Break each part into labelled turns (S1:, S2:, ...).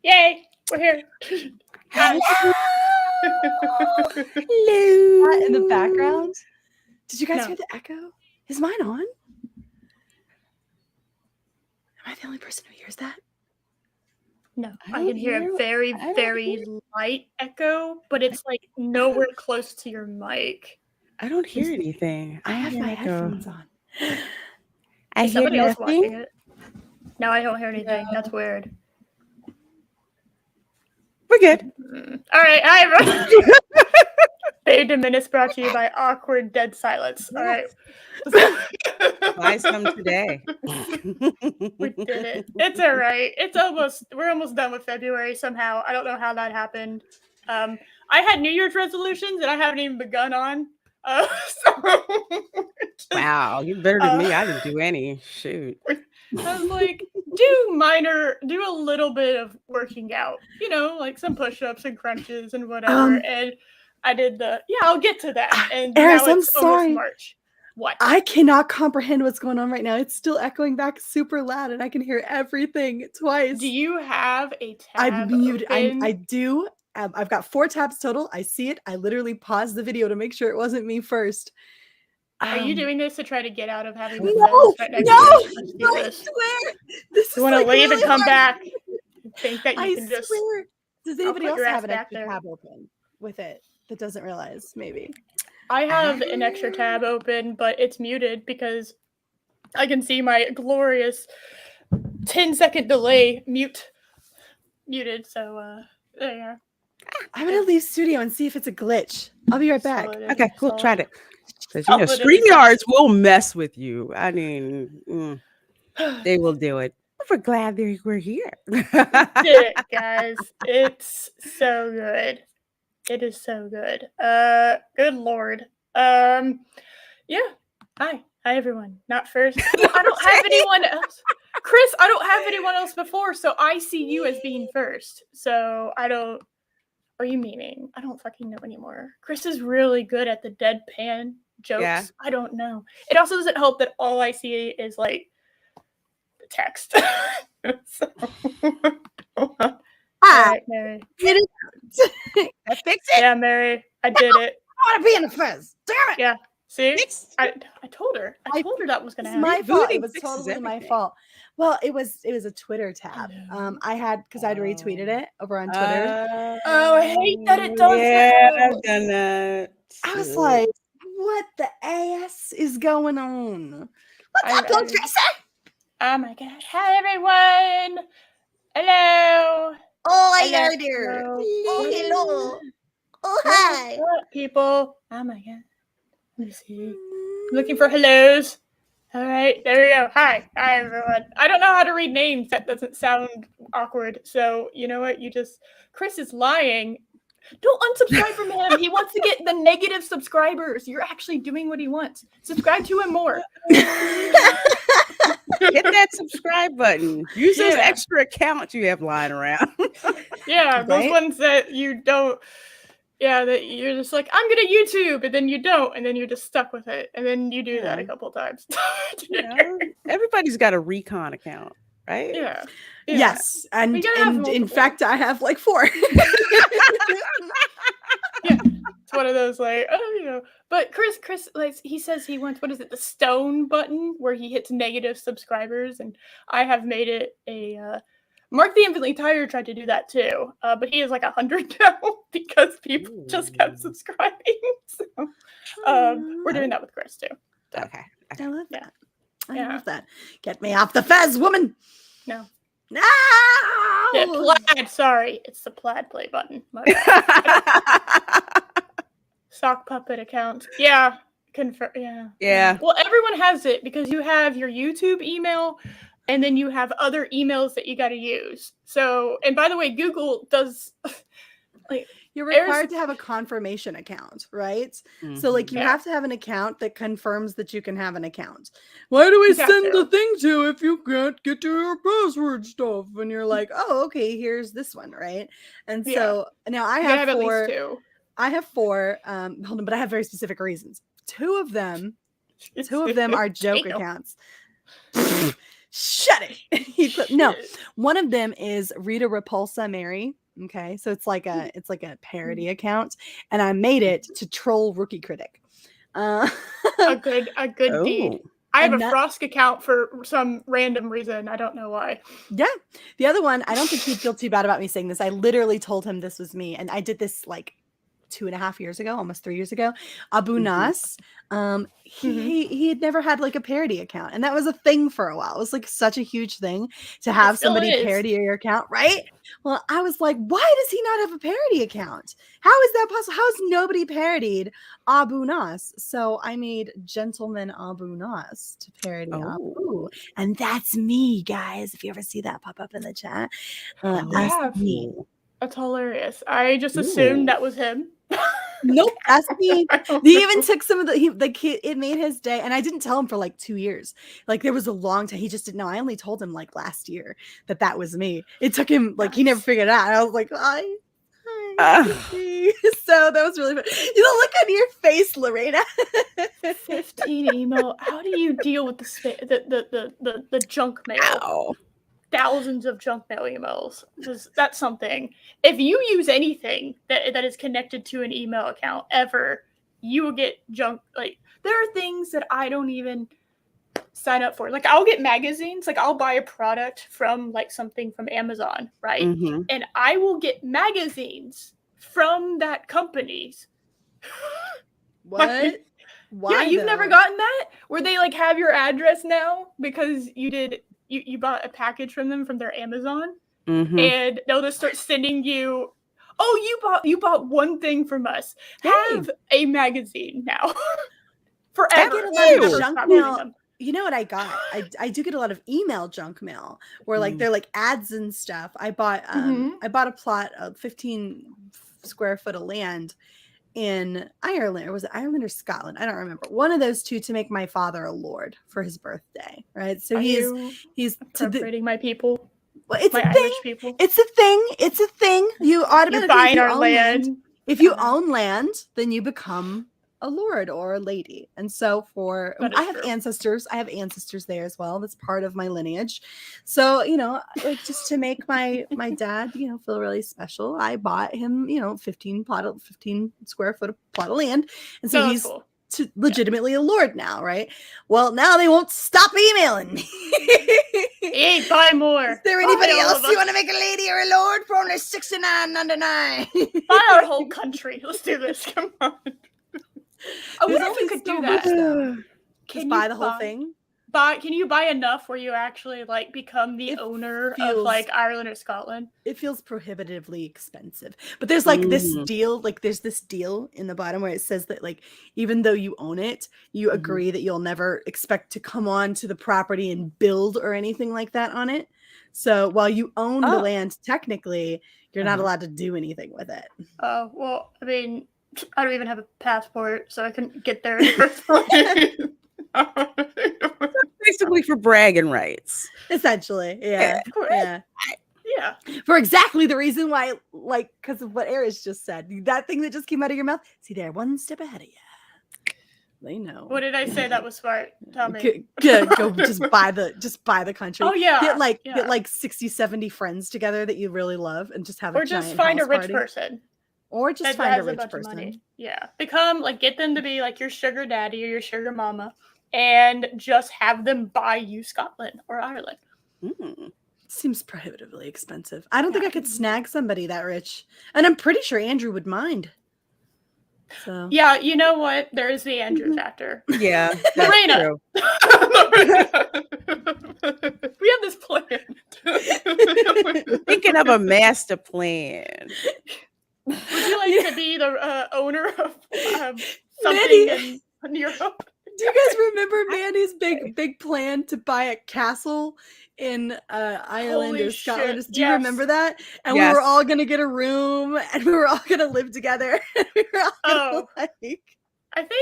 S1: Yay! We're here.
S2: Hello.
S3: Hello. In the background. Did you guys
S1: No.
S3: hear the echo? Is mine on? Am I the only person who hears that?
S1: No,
S2: I
S1: I can hear a very, very light echo, but it's like nowhere close to your mic.
S2: I don't hear anything.
S3: I have my headphones on.
S2: I
S1: Is
S2: hear
S1: somebody else
S2: nothing.
S1: watching it? No, I don't hear anything.
S3: No.
S1: That's weird.
S2: We're good.
S1: All right, hi everyone. Babedom Menace brought to you by Awkward Dead Silence. All right.
S2: Buy some today.
S1: We did it. It's all right. We're almost done with February somehow. I don't know how that happened. I had New Year's resolutions that I haven't even begun on.
S2: Wow, you're better than me. I didn't do any. Shoot.
S1: I was like, do a little bit of working out, like some push-ups and crunches and whatever. And I did I'll get to that. And
S3: Eris,
S1: now
S3: I'm
S1: it's
S3: sorry.
S1: almost March. What?
S3: I cannot comprehend what's going on right now. It's still echoing back super loud, and I can hear everything twice.
S1: Do you have a tab?
S3: I'm muted.
S1: Open?
S3: I do. I've got 4 tabs total. I see it. I literally paused the video to make sure it wasn't me first.
S1: Are you doing this to try to get out of having
S3: No,
S1: the right next to you?
S3: I swear. This
S1: You want to
S3: like
S1: leave
S3: really
S1: and come
S3: hard.
S1: back? Think that you
S3: I
S1: can just.
S3: swear. Does
S1: I'll
S3: anybody
S1: put
S3: else
S1: your
S3: have
S1: ass
S3: an
S1: back
S3: extra
S1: there.
S3: tab open with it that doesn't realize? Maybe.
S1: I have an extra tab open, but it's muted because I can see my glorious 10-second delay muted. So there you are.
S3: I'm gonna leave studio and see if it's a glitch. I'll be right back.
S2: Okay, cool. Tried it. Because
S1: Solid.
S2: StreamYards will mess with you. I mean, they will do it. We're glad we're here.
S1: Did it, guys. It's so good. It is so good. Good lord. Yeah. Hi everyone. Not first. I don't have anyone else. Chris, I don't have anyone else before, so I see you as being first. So I don't. Are you meaning? I don't fucking know anymore. Chris is really good at the deadpan jokes.
S2: Yeah.
S1: I don't know. It also doesn't help that all I see is like the text. So, all right, Mary.
S2: I fixed it.
S1: Yeah, Mary. I did it.
S3: I want to be in the Fez. Damn it.
S1: Yeah. See?
S2: Fixed.
S1: I told her. I told her that was gonna
S3: It's
S1: happen.
S3: my fault.
S2: Rebooting
S3: It was
S2: fixes
S3: totally my
S2: everything.
S3: fault. Well, it was a Twitter tab. I had because I'd retweeted it over on Twitter.
S1: Oh, I hate that it does
S2: Yeah,
S1: that.
S2: I've done that.
S3: I was like, what the ass is going on? What's
S1: I
S3: up, little
S1: read it.
S3: Tracer?
S1: Oh my god. Hi everyone. Hello.
S3: Oh,
S1: Hello.
S3: hi there.
S1: Hello.
S3: Hello. Oh,
S1: What's
S3: hi.
S1: up, people? Oh my god. Let me see. I'm looking for hellos. All right, there we go. Hi everyone. I don't know how to read names. That doesn't sound awkward. So you know what? Chris is lying. Don't unsubscribe from him. He wants to get the negative subscribers. You're actually doing what he wants. Subscribe to him more.
S2: Hit that subscribe button. Use those
S1: Yeah.
S2: extra accounts you have lying around.
S1: Yeah, those
S3: Right?
S1: ones that you don't. Yeah, that you're just like, I'm gonna YouTube, and then you don't, and then you're just stuck with it, and then you do that a
S2: Yeah.
S1: couple times.
S2: You know, everybody's got a recon account, right?
S1: Yeah.
S3: Yes, and
S1: We gotta have
S3: in
S1: multiple.
S3: fact, I have like 4.
S1: It's one of those like, But Chris, like he says he wants, what is it, the stone button where he hits negative subscribers, and I have made it a. Mark the Infinitely Tired tried to do that too, but he is like 100 now because people just kept subscribing. So we're doing that with Chris too.
S2: Okay.
S3: I love that. I
S1: Yeah.
S3: love that. Get me off the Fez, woman.
S1: No.
S3: No.
S1: Yeah, plaid. Sorry, it's the plaid play button. My bad. Sock puppet account. Yeah. Confirm. Yeah.
S2: Yeah.
S1: Well, everyone has it because you have your YouTube email, and then you have other emails that you got to use. So, and by the way, Google does.
S3: You're required to have a confirmation account, right? So like you
S1: Yeah.
S3: have to have an account that confirms that you can have an account. Why do we
S1: You have
S3: send
S1: to.
S3: the thing to if you can't get to your password stuff? And you're like, oh, okay, here's this one, right? And
S1: Yeah.
S3: so now I
S1: You gotta
S3: have
S1: have at
S3: 4.
S1: least 2.
S3: I have 4. Hold on, but I have very specific reasons. 2 of them are joke
S1: Damn.
S3: accounts. Shut it. No,
S1: Shit.
S3: one of them is Rita Repulsa Mary. Okay, so it's like a parody account, and I made it to troll Rookie Critic.
S1: A good deed.
S2: Oh.
S1: I have a
S3: And that-
S1: Frosk account for some random reason. I don't know why.
S3: Yeah. The other one, I don't think he'd feel too bad about me saying this. I literally told him this was me. And I did this like 2.5 years ago, almost 3 years ago. Abu Nas, he had never had like a parody account. And that was a thing for a while. It was like such a huge thing to have
S1: still
S3: somebody
S1: is.
S3: parody your account, right? Well, I was like, why does he not have a parody account? How is that possible? How has nobody parodied Abu Nas? So I made Gentleman Abu Nas to parody Abu. And that's me, guys. If you ever see that pop up in the chat, that's me.
S1: That's hilarious. I just assumed that was him.
S3: Nope, that's me. He even took some of it made his day, and I didn't tell him for like 2 years. Like there was a long time. He just didn't know. I only told him like last year that was me. It took him like he never figured it out. I was like, hi. So that was really fun. You know, look on your face, Lorena.
S1: 15 email. How do you deal with the junk mail?
S2: Ow.
S1: Thousands of junk mail emails. That's something. If you use anything that is connected to an email account ever, you will get junk. Like there are things that I don't even sign up for. Like I'll get magazines. Like I'll buy a product from like something from Amazon, right?
S2: Mm-hmm.
S1: And I will get magazines from that company's.
S3: What? Why,
S1: yeah, you've never gotten that? Where they like have your address now because you bought a package from them from their Amazon, and they'll just start sending you. Oh, you bought one thing from us. Have a magazine now. Forever.
S3: I get a lot of
S1: Junk
S3: junk mail. You know what I got? I do get a lot of email junk mail where like they're like ads and stuff. I bought a plot of 15 square foot of land in Ireland, or was it Ireland or Scotland? I don't remember. One of those two to make my father a lord for his birthday, right? So he's
S1: appropriating my people.
S3: Well, it's
S1: my
S3: a thing.
S1: Irish people.
S3: It's a thing. It's a thing. You automatically
S1: buying our land.
S3: If you own land, then you become a lord or a lady. And so I have ancestors. I have ancestors there as well. That's part of my lineage. So, you know, like just to make my dad, you know, feel really special, I bought him, you know, 15 square foot plot of land. And so he's
S1: cool.
S3: Legitimately a lord now, right? Well, now they won't stop emailing me.
S1: Hey, buy more.
S3: Is there anybody else you want to make a lady or a lord for only $69.99?
S1: Buy our whole country. Let's do this. Come on. I wonder if you could do that.
S3: Can you buy the whole thing?
S1: Can you buy enough where you actually like become the owner of like Ireland or Scotland?
S3: It feels prohibitively expensive. But there's like this deal, like there's this deal in the bottom where it says that like even though you own it, you agree that you'll never expect to come on to the property and build or anything like that on it. So while you own the land, technically, you're not allowed to do anything with it.
S1: Oh, well, I mean, I don't even have a passport, so I couldn't get there in the first place.
S2: Basically for bragging rights.
S3: Essentially, yeah.
S1: Yeah.
S3: For exactly the reason why, like, because of what Eris just said. That thing that just came out of your mouth. See, they're one step ahead of you. They know.
S1: What did I say that was smart? Tell me.
S3: Go just buy the country.
S1: Oh yeah.
S3: Get like 60, 70 friends together that you really love and just have a giant
S1: just find a rich
S3: party.
S1: Person.
S3: Or just find a rich person.
S1: Yeah. Get them to be like your sugar daddy or your sugar mama and just have them buy you Scotland or Ireland.
S3: Seems prohibitively expensive. I don't think I could snag somebody that rich. And I'm pretty sure Andrew would mind. So
S1: yeah, you know what? There is the Andrew factor.
S2: Yeah.
S1: Lorena. We have this plan.
S2: Thinking of a master plan.
S1: Would you like to be the owner of something in Europe?
S3: Do you guys remember Mandy's big plan to buy a castle in Ireland or Scotland? Do you remember that? And we were all gonna get a room, and we were all gonna live together. We were all
S1: I think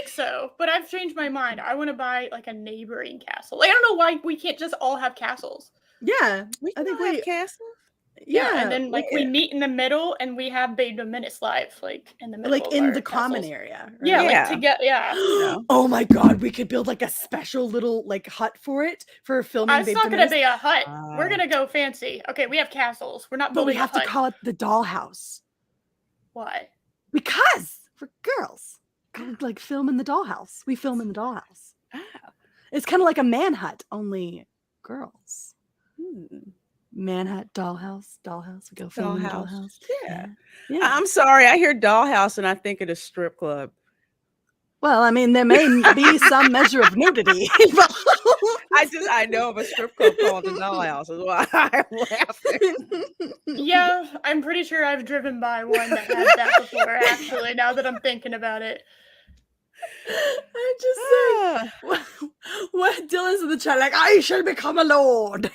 S1: so, but I've changed my mind. I want to buy like a neighboring castle. Like I don't know why we can't just all have castles.
S3: Yeah,
S2: I think we have castles.
S3: Yeah,
S1: and then like we meet in the middle, and we have Babedom Menace live, like in the middle,
S3: like
S1: of
S3: in
S1: our
S3: the common
S1: castles.
S3: area.
S1: Yeah,
S3: right?
S1: like to get
S3: Oh my god, we could build like a special little like hut for it for filming.
S1: It's not
S3: Babedom
S1: gonna
S3: Menace.
S1: be a hut. We're gonna go fancy. Okay, we have castles. We're not
S3: But we
S1: building
S3: have
S1: a
S3: to
S1: hut.
S3: call it the dollhouse
S1: Why?
S3: because we're girls. Gotta, like film in the dollhouse. We film in the dollhouse. It's kind of like a man hut, only girls. Man hut, dollhouse. We go film in the dollhouse.
S2: Yeah.
S3: Yeah.
S2: I'm sorry. I hear dollhouse and I think of a strip club.
S3: Well, I mean, there may be some measure of nudity involved.
S2: I know of a strip club called the Dollhouse. That's why I'm laughing.
S1: Yeah, I'm pretty sure I've driven by one that had that before, actually, now that I'm thinking about it.
S3: I'm just saying, what Dylan's in the chat, like, I shall become a lord.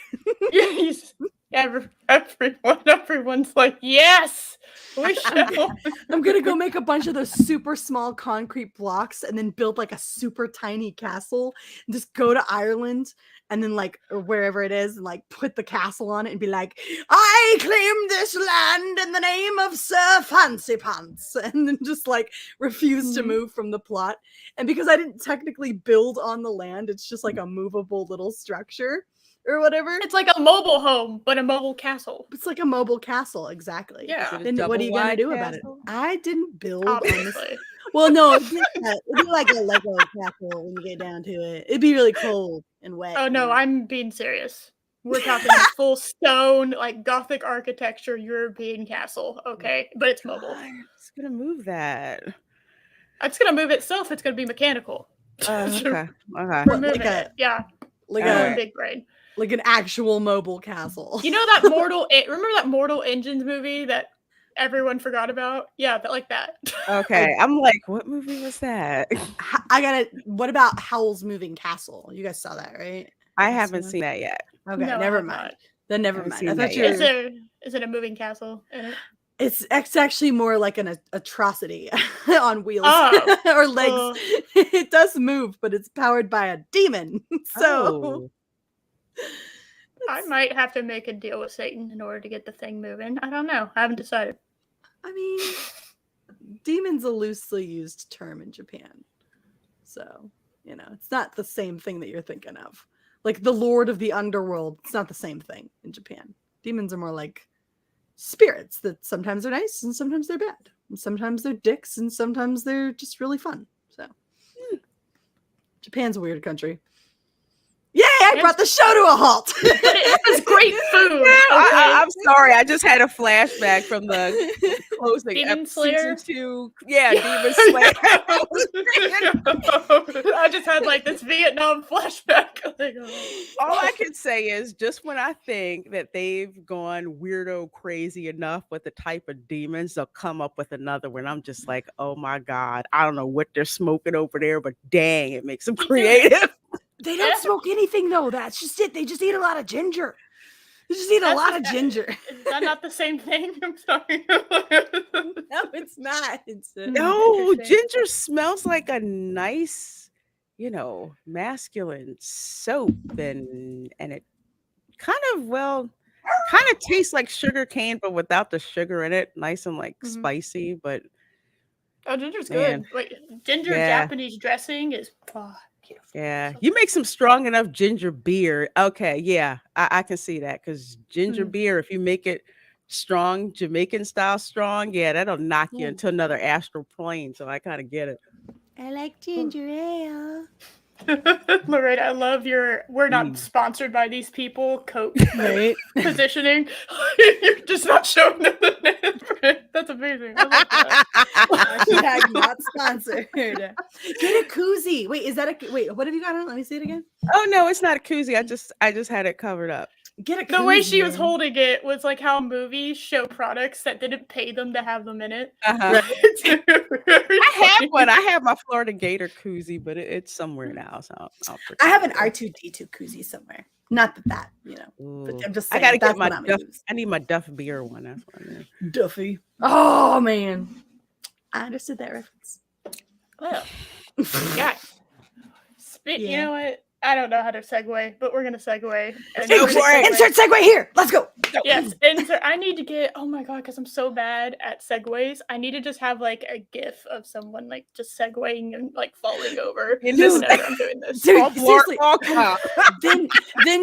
S1: Everyone's like, yes, we shall.
S3: I'm gonna go make a bunch of those super small concrete blocks and then build like a super tiny castle and just go to Ireland and then like or wherever it is and like put the castle on it and be like, I claim this land in the name of Sir Fancy Pants, and then just like refuse to move from the plot. And because I didn't technically build on the land, it's just like a movable little structure or whatever.
S1: It's like a mobile home, but a mobile castle.
S3: It's like a mobile castle, exactly.
S1: Yeah.
S3: Then what are you gonna do about it? I didn't build on this. Well, no, it'd be like a Lego castle when you get down to it. It'd be really cold and wet.
S1: Oh no, I'm being serious. We're talking full stone, like Gothic architecture, European castle. Okay, but it's mobile.
S2: It's gonna move that.
S1: It's gonna move itself. It's gonna be mechanical.
S2: Okay.
S1: We're moving it. Yeah.
S3: Like
S1: a big brain.
S3: Like an actual mobile castle.
S1: You know that remember that Mortal Engines movie that everyone forgot about? Yeah, but like that.
S2: Okay. I'm like, what movie was that?
S3: What about Howl's Moving Castle? You guys saw that, right?
S2: I haven't seen that yet.
S3: Okay,
S1: No,
S3: never mind. Then never mind. I thought you
S1: were... Is it a moving castle in it?
S3: It's actually more like an atrocity on wheels or legs. It does move, but it's powered by a demon. So
S1: I might have to make a deal with Satan in order to get the thing moving. I don't know. I haven't decided.
S3: I mean, demon's a loosely used term in Japan. So, it's not the same thing that you're thinking of. Like the Lord of the Underworld, it's not the same thing in Japan. Demons are more like spirits that sometimes are nice and sometimes they're bad. And sometimes they're dicks and sometimes they're just really fun. So, Japan's a weird country. Yay, I brought the show to a halt.
S1: But it has great food.
S2: Yeah, I'm sorry. I just had a flashback from the closing
S1: Demon Slayer?
S2: Season 2. Yeah, Demon Slayer.
S1: I just had like this Vietnam flashback.
S2: All I can say is just when I think that they've gone weirdo crazy enough with the type of demons, they'll come up with another one. I'm just like, oh my God. I don't know what they're smoking over there, but dang, it makes them creative.
S3: They don't smoke anything though. That's just it. They just eat a lot of ginger. They just eat a lot of ginger.
S1: Is that not the same thing? I'm sorry.
S3: No, it's not.
S2: No, ginger smells like a nice, masculine soap, and it kind of tastes like sugar cane, but without the sugar in it. Nice and like spicy, but
S1: ginger's good. Wait, Japanese dressing is beautiful.
S2: Yeah, you make some strong enough ginger beer. Okay, yeah, I can see that because ginger beer, if you make it strong, Jamaican style strong, yeah, that'll knock you into another astral plane. So I kind of get it.
S3: I like ginger ale.
S1: Loretta, I love we're not sponsored by these people coat positioning. You're just not showing them the name. That's amazing. I love that.
S3: Hashtag not sponsored. Get a koozie. Wait, what have you got on? Let me see it again.
S2: Oh no, it's not a koozie. I just had it covered up.
S3: Get a koozie.
S1: The way she was holding it was like how movies show products that didn't pay them to have them in it.
S2: I have one. I have my Florida Gator koozie, but it's somewhere now. So
S3: I have an R2D2 koozie somewhere. Not that, But I'm just saying,
S2: I gotta get my Duff. I need my Duff beer one. That's what I mean.
S3: Duffy. Oh man, I understood that reference.
S1: Well, guys, you know what? I don't know how to segue, but we're gonna segue. And
S2: Go
S1: we're gonna
S2: for it.
S3: Insert segue here. Let's go.
S1: Yes, insert. I need to get. Oh my god, because I'm so bad at segues. I need to just have like a GIF of someone like just segueing and like falling over whenever I'm doing this.
S3: Dude, seriously. then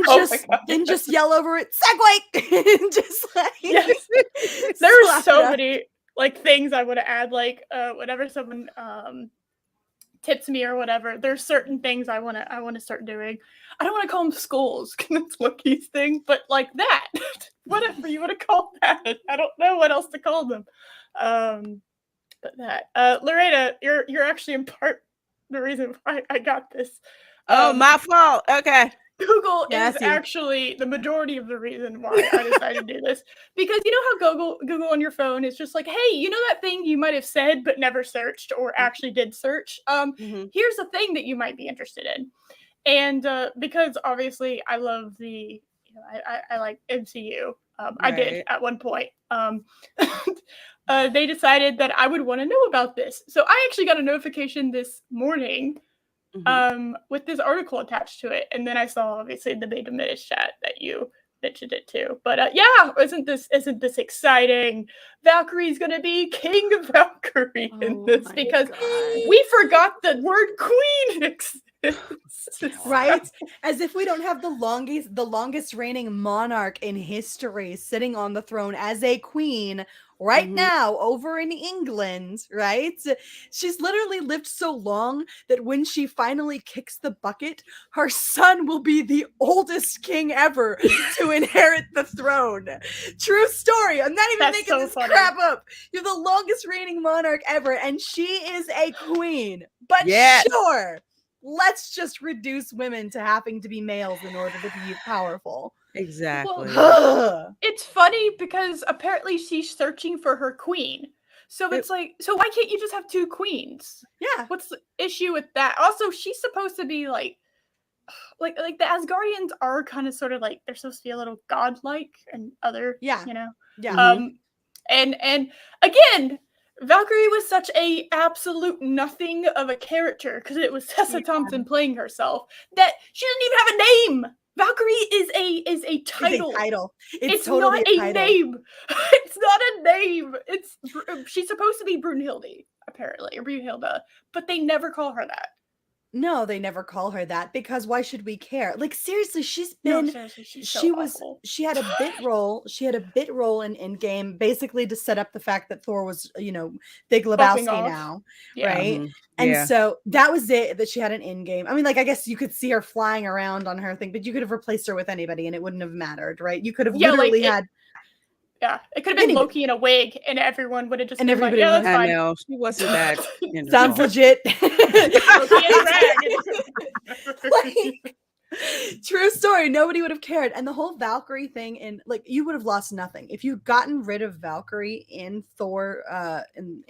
S1: Oh my
S3: then just yell over it. Segue. Just like
S1: Yes. There are
S3: slap it
S1: so
S3: up.
S1: many like things I want to add. Like whenever someone tips me or whatever, there's certain things I want to start doing. I don't want to call them schools because it's Loki's thing, but like that, whatever you want to call that. I don't know what else to call them. But that, Lorena, you're actually in part the reason why I got this.
S2: Oh, my fault. Okay.
S1: Google
S3: Yes,
S1: is
S3: you.
S1: actually the majority of the reason why I decided to do this. Because you know how Google on your phone is just like, hey, you know that thing you might have said but never searched or actually did search? Here's a thing that you might be interested in. And because obviously I love I like MCU. I did at one point. They decided that I would want to know about this. So I actually got a notification this morning with this article attached to it, and then I saw obviously the Babedom Menace chat that you mentioned it too. But yeah, isn't this exciting? Valkyrie's gonna be King of Valkyrie in this because we forgot the word queen exists.
S3: Right? As if we don't have the longest reigning monarch in history sitting on the throne as a queen right now over in England, right? She's literally lived so long that when she finally kicks the bucket, her son will be the oldest king ever to inherit the throne. True story. I'm not even making this crap up. You're the longest reigning monarch ever, and she is a queen. But sure, let's just reduce women to having to be males in order to be powerful.
S2: Exactly.
S1: Well, it's funny because apparently she's searching for her queen. So it's like, so why can't you just have two queens?
S3: Yeah.
S1: What's the issue with that? Also, she's supposed to be like the Asgardians are kind of sort of like, they're supposed to be a little godlike and other, you know?
S3: Yeah.
S1: And again, Valkyrie was such a absolute nothing of a character because it was Tessa Thompson playing herself that she doesn't even have a name. Valkyrie is a title.
S3: It's a title.
S1: It's
S3: totally
S1: not a name. It's not a name. She's supposed to be Brunhilde, apparently, or Brunhilde, but they never call her that.
S3: No, they never call her that because why should we care? Like seriously, she's been she had a bit role. She had a bit role in Endgame basically to set up the fact that Thor was, Big Lebowski now, right? And so that was it, that she had an Endgame. I mean, like I guess you could see her flying around on her thing, but you could have replaced her with anybody and it wouldn't have mattered, right? You could have literally had
S1: it could have been Loki in a wig, and everyone would have just been like,
S2: that's fine. I know she wasn't that.
S3: Sounds legit.
S1: Loki in a rag.
S3: True story. Nobody would have cared, and the whole Valkyrie thing, and like you would have lost nothing if you'd gotten rid of Valkyrie in Thor, in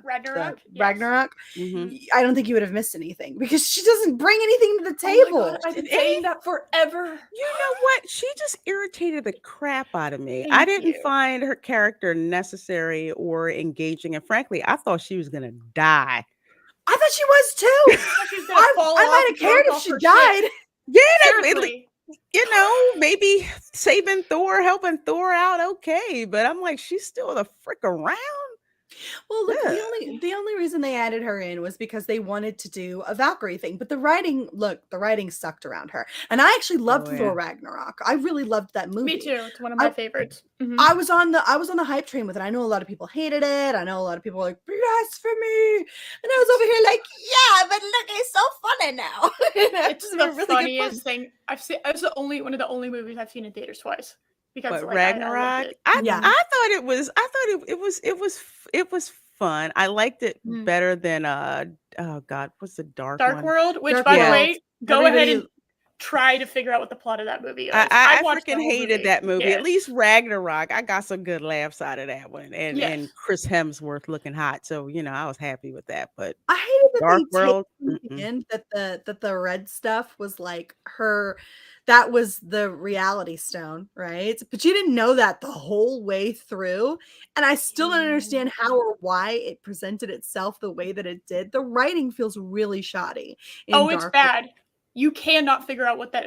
S1: Ragnarok.
S3: Ragnarok. I don't think you would have missed anything because she doesn't bring anything to the table.
S1: Oh I've been saying that forever.
S2: You know what? She just irritated the crap out of me. I didn't find her character necessary or engaging, and frankly, I thought she was gonna die.
S3: I thought she was too. I might have cared if she died.
S2: Yeah, maybe saving Thor, helping Thor out, okay. But I'm like, she's still the frick around.
S3: Well, look, the only reason they added her in was because they wanted to do a Valkyrie thing. But the writing sucked around her. And I actually loved Thor Ragnarok. I really loved that movie.
S1: Me too. It's one of my favorites.
S3: I was on the hype train with it. I know a lot of people hated it. I know a lot of people were like, blasphemy. And I was over here like, yeah, but look, it's so funny now.
S1: It's the funniest thing. It's one of the only movies I've seen in theaters twice. Because
S2: Ragnarok, I thought it was fun. I liked it better than oh god, what's the Dark
S1: World? Which, by the way, go ahead and try to figure out what the plot of that movie is.
S2: I freaking hated that movie. Yes. At least Ragnarok, I got some good laughs out of that one, and Chris Hemsworth looking hot. So I was happy with that. But
S3: I hated that
S2: Dark World
S3: end that the red stuff was like her. That was the reality stone, right? But you didn't know that the whole way through. And I still don't understand how or why it presented itself the way that it did. The writing feels really shoddy.
S1: It's bad. You cannot figure out what that.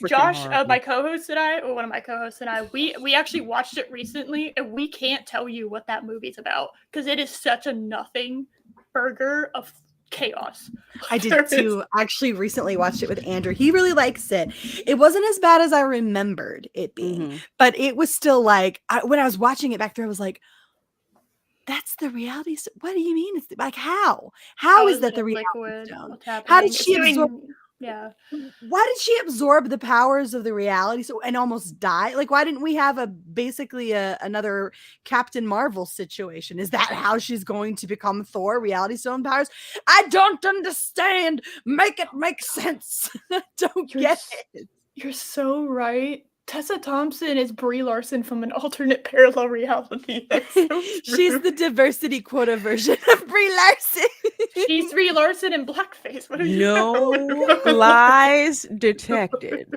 S1: Josh, my co-host and I, or one of my co-hosts and I, we actually watched it recently, and we can't tell you what that movie's about because it is such a nothing burger of chaos.
S3: I did too. Actually, recently watched it with Andrew. He really likes it. It wasn't as bad as I remembered it being, but it was still like when I was watching it back there, I was like, "That's the reality. What do you mean? It's like how? How is that the reality stone? How did she absorb?
S1: Yeah.
S3: Why did she absorb the powers of the reality and almost die? Like, why didn't we have basically another Captain Marvel situation? Is that how she's going to become Thor? Reality stone powers? I don't understand. Make it make sense. I don't get it.
S1: You're so right. Tessa Thompson is Brie Larson from an alternate parallel reality. So
S3: she's the diversity quota version of Brie Larson.
S1: She's Brie Larson in blackface. What are you
S2: lies detected.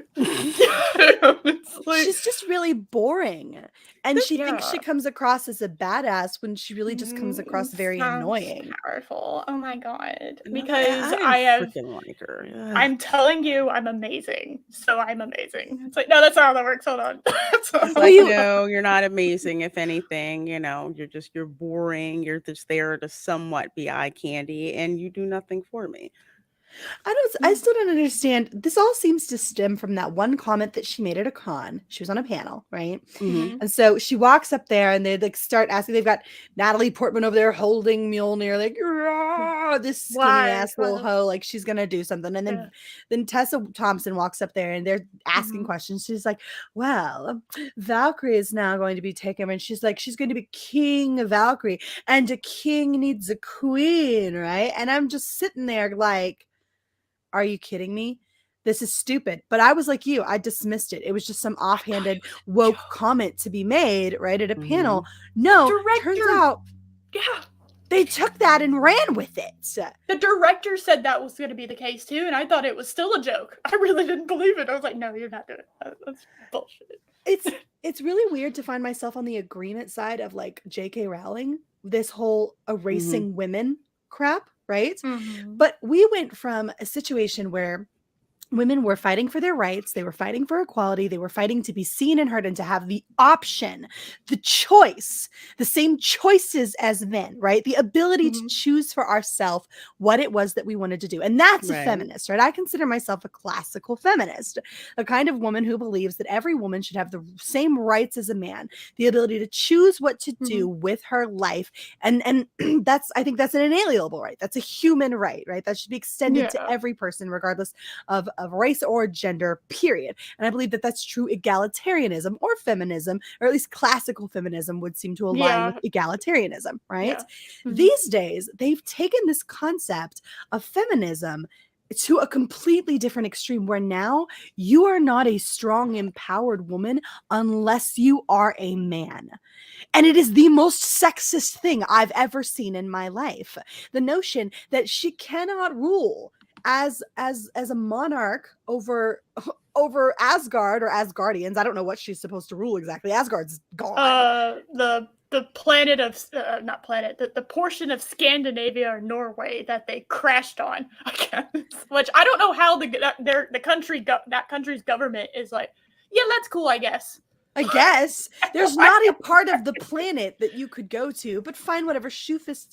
S3: She's just really boring. And she thinks she comes across as a badass when she really just comes across very annoying.
S1: Powerful. Oh my god. Because I freaking like her. Yeah. I'm telling you, I'm amazing. So I'm amazing. It's like, no, that's not how that works. Hold on.
S2: No, you're not amazing. If anything, you're boring. You're just there to somewhat be eye candy, and you do nothing for me.
S3: I still don't understand. This all seems to stem from that one comment that she made at a con. She was on a panel, right? And so she walks up there and they like start asking. They've got Natalie Portman over there holding Mjolnir, like this skinny ass little hoe, like she's gonna do something. And then Tessa Thompson walks up there and they're asking questions. She's like, "Well, Valkyrie is now going to be taken," and she's like, "She's going to be King Valkyrie, and a king needs a queen, right?" And I'm just sitting there like, are you kidding me? This is stupid. But I was like you, I dismissed it. It was just some offhanded woke comment to be made right at a panel. No, turns out, they took that and ran with it.
S1: The director said that was going to be the case too, and I thought it was still a joke. I really didn't believe it. I was like, no, you're not doing it. That's bullshit.
S3: It's really weird to find myself on the agreement side of like J.K. Rowling, this whole erasing women crap. Right? But we went from a situation where women were fighting for their rights. They were fighting for equality. They were fighting to be seen and heard and to have the option, the choice, the same choices as men, right? The ability to choose for ourselves what it was that we wanted to do. And that's a feminist, right? I consider myself a classical feminist, a kind of woman who believes that every woman should have the same rights as a man, the ability to choose what to do with her life. And I think that's an inalienable right. That's a human right? That should be extended to every person, regardless of race or gender, period. And I believe that that's true egalitarianism or feminism, or at least classical feminism would seem to align with egalitarianism, right? These days, they've taken this concept of feminism to a completely different extreme where now you are not a strong, empowered woman unless you are a man. And it is the most sexist thing I've ever seen in my life. The notion that she cannot rule as a monarch over Asgard or Asgardians. I don't know what she's supposed to rule exactly. Asgard's gone.
S1: The planet of not planet, the portion of Scandinavia or Norway that they crashed on, I guess. Which I don't know how that country's government is like, yeah, that's cool, I guess.
S3: There's not a part of the planet that you could go to, but find whatever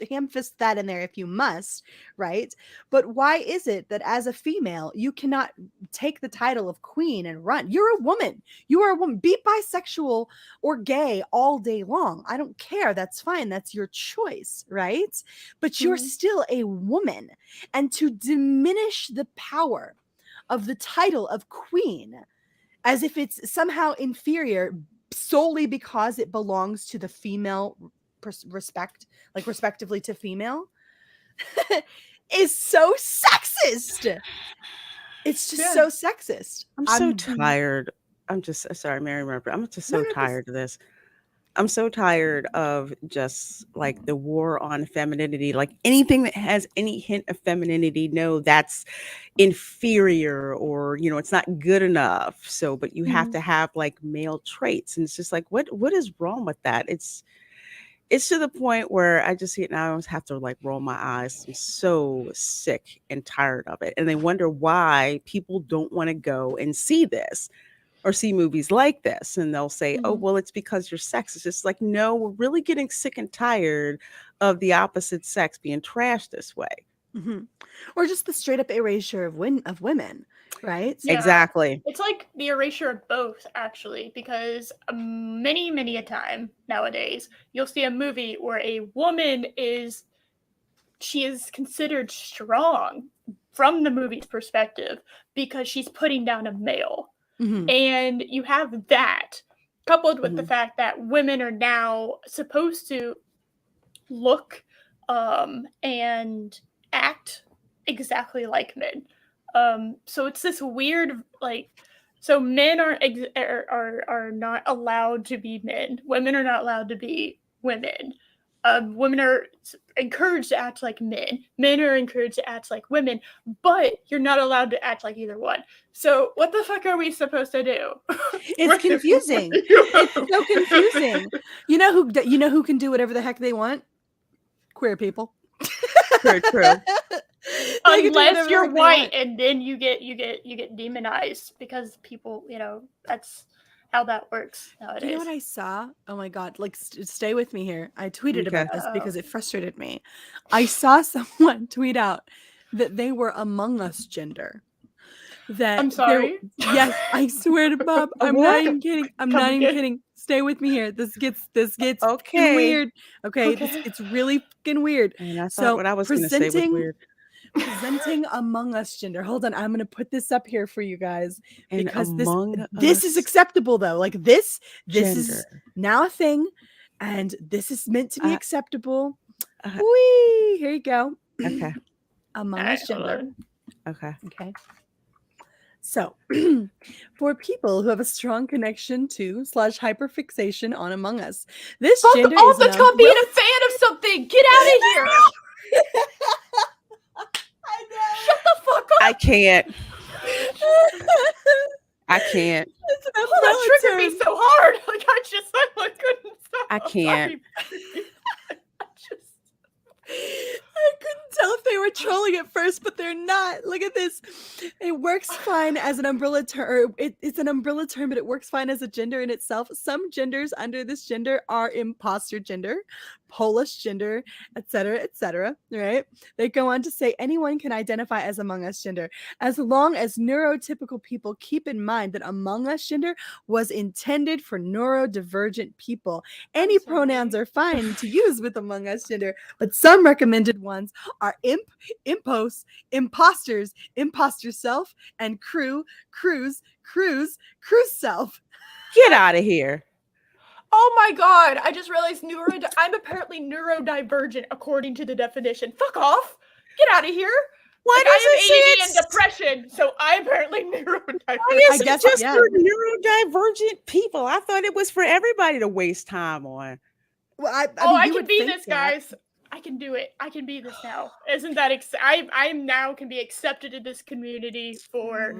S3: ham fist that in there if you must, right? But why is it that as a female, you cannot take the title of queen and run? You're a woman. You are a woman. Be bisexual or gay all day long. I don't care. That's fine. That's your choice, right? But you're still a woman. And to diminish the power of the title of queen as if it's somehow inferior solely because it belongs to the female respectively to female, is so sexist. It's just so sexist.
S2: I'm so tired. I'm just sorry, Mary Murphy. I'm just so tired of this. I'm so tired of just like the war on femininity, like anything that has any hint of femininity. No, that's inferior, or, it's not good enough. So, but you have to have like male traits. And it's just like, what is wrong with that? it's to the point where I just see it now. I always have to like roll my eyes. I'm so sick and tired of it. And they wonder why people don't want to go and see this or see movies like this. And they'll say, oh, well, it's because you're sexist. It's like, no, we're really getting sick and tired of the opposite sex being trashed this way.
S3: Or just the straight up erasure of women, right?
S1: Yeah.
S2: Exactly.
S1: It's like the erasure of both, actually, because many a time nowadays, you'll see a movie where a woman is considered strong from the movie's perspective because she's putting down a male. And you have that coupled with the fact that women are now supposed to look and act exactly like men. So it's this weird, like, so men are not allowed to be men. Women are not allowed to be women. Women are encouraged to act like men. Men are encouraged to act like women, but you're not allowed to act like either one. So what the fuck are we supposed to do?
S3: It's confusing. It's so confusing. You know who can do whatever the heck they want? Queer people.
S2: True.
S1: Unless you're white, and then you get demonized because people, that's how that works nowadays.
S3: Do you know what I saw? Oh my god! Like, stay with me here. I tweeted about this because it frustrated me. I saw someone tweet out that they were Among Us gender. That
S1: I'm sorry.
S3: Yes, I swear to Bob, I'm not even kidding. I'm not even kidding. Stay with me here. This gets
S2: okay.
S3: Weird. Okay, this gets really fucking weird.
S2: And I thought what I was going to say was weird.
S3: Presenting Among Us gender. Hold on, I'm going to put this up here for you guys because this is acceptable though. Like this is now a thing, and this is meant to be acceptable. Whee! Here you go.
S2: Okay.
S3: Among Us gender.
S2: Okay.
S3: So, for people who have a strong connection to / hyperfixation on Among Us, this gender is
S1: all the time being a fan of something. Get out of here.
S3: I know.
S1: Shut the fuck up.
S2: I can't.
S1: That triggered me so hard. Like I couldn't stop.
S2: I can't.
S3: I couldn't tell if they were trolling at first, but they're not. Look at this. It works fine as an umbrella term. It's an umbrella term, but it works fine as a gender in itself. Some genders under this gender are imposter gender, Polish gender, etc., right? They go on to say anyone can identify as Among Us gender, as long as neurotypical people keep in mind that Among Us gender was intended for neurodivergent people. Any pronouns are fine to use with Among Us gender, but some recommended ones are imp, impos, imposters, imposter self, and cruise self.
S2: Get out of here.
S1: Oh my god, I just realized I'm apparently neurodivergent according to the definition. Fuck off. Get out of here.
S2: Why does
S1: I have ADD and depression, so I'm apparently neurodivergent.
S2: I guess just for neurodivergent people. I thought it was for everybody to waste time on.
S3: Well, I
S1: can be this, guys. I can do it. I can be this now. Isn't that I now can be accepted in this community for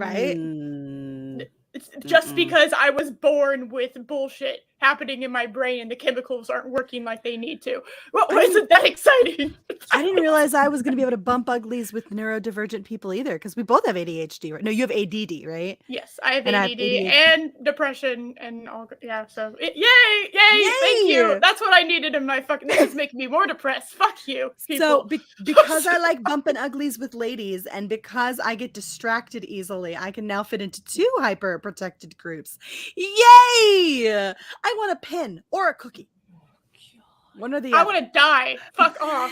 S1: just because I was born with bullshit happening in my brain and the chemicals aren't working like they need to. Well, isn't that exciting?
S3: I didn't realize I was going to be able to bump uglies with neurodivergent people either, because we both have ADHD, right? No, you have ADD, right?
S1: Yes, I have ADD and depression and all. Yeah, so yay! Thank you. That's what I needed in my fucking. This is making me more depressed. Fuck you, people.
S3: So because I like bumping uglies with ladies, and because I get distracted easily, I can now fit into 2 hyper protected groups. Yay! I want a pen or a cookie. One or the other.
S1: I want to die. Fuck off.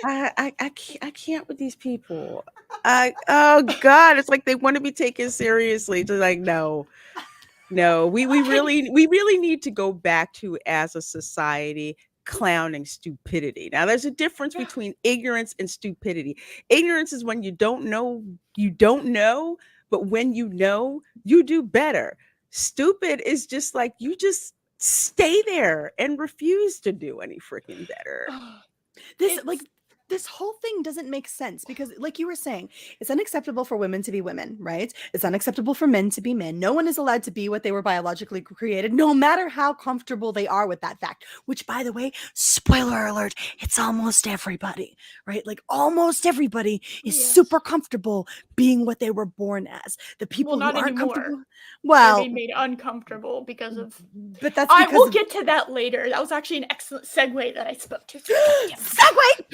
S2: I can't with these people. Oh God, it's like they want to be taken seriously. Just like no. We really need to go back to, as a society, clowning stupidity. Now, there's a difference between ignorance and stupidity. Ignorance is when you don't know, but when you know, you do better. Stupid is just like you just stay there and refuse to do any freaking better.
S3: this whole thing doesn't make sense because, like you were saying, it's unacceptable for women to be women, right? It's unacceptable for men to be men. No one is allowed to be what they were biologically created, no matter how comfortable they are with that fact, which, by the way, spoiler alert, it's almost everybody, right? Like almost everybody is super comfortable being what they were born as. The people
S1: not
S3: who aren't
S1: anymore.
S3: comfortable,
S1: They're being made uncomfortable because of.
S3: But that's
S1: I
S3: because
S1: will get to that later. That was actually an excellent segue that I spoke to.
S3: Segue!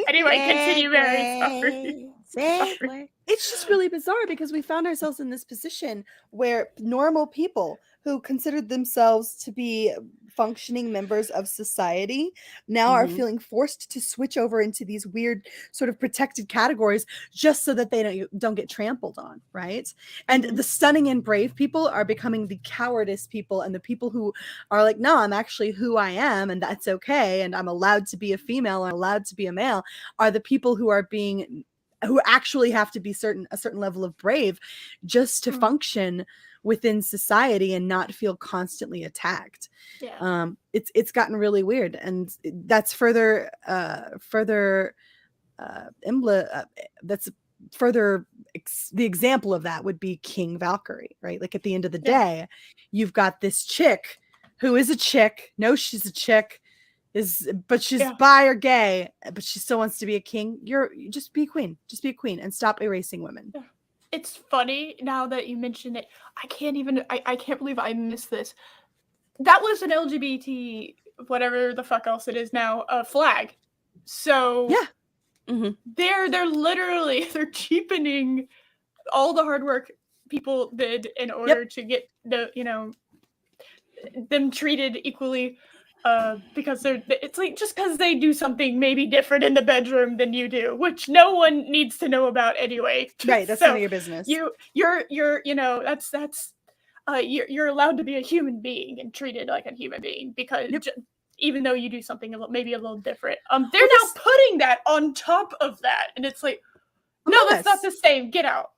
S1: Anyway, continue, Mary. Sorry.
S3: It's just really bizarre because we found ourselves in this position where normal people who considered themselves to be functioning members of society now are feeling forced to switch over into these weird sort of protected categories just so that they don't get trampled on, right? And the stunning and brave people are becoming the cowardice people, and the people who are like, no, I'm actually who I am and that's okay, and I'm allowed to be a female, I'm allowed to be a male, are the people who actually have to be a certain level of brave just to function within society and not feel constantly attacked. It's gotten really weird, and that's the example of that would be King Valkyrie, right? Like at the end of the day, you've got this chick who is a chick, knows she's a chick, but she's bi or gay, but she still wants to be a king. Just be a queen, and stop erasing women.
S1: It's funny now that you mention it. I can't believe I missed this. That was an LGBT, whatever the fuck else it is now, flag. So they're literally cheapening all the hard work people did in order to get them treated equally. Because it's like just because they do something maybe different in the bedroom than you do, which no one needs to know about anyway.
S3: Right, that's none of your business.
S1: You're you're allowed to be a human being and treated like a human being because even though you do something maybe a little different, they're now putting that on top of that, and it's like, no, that's not the same. Get out.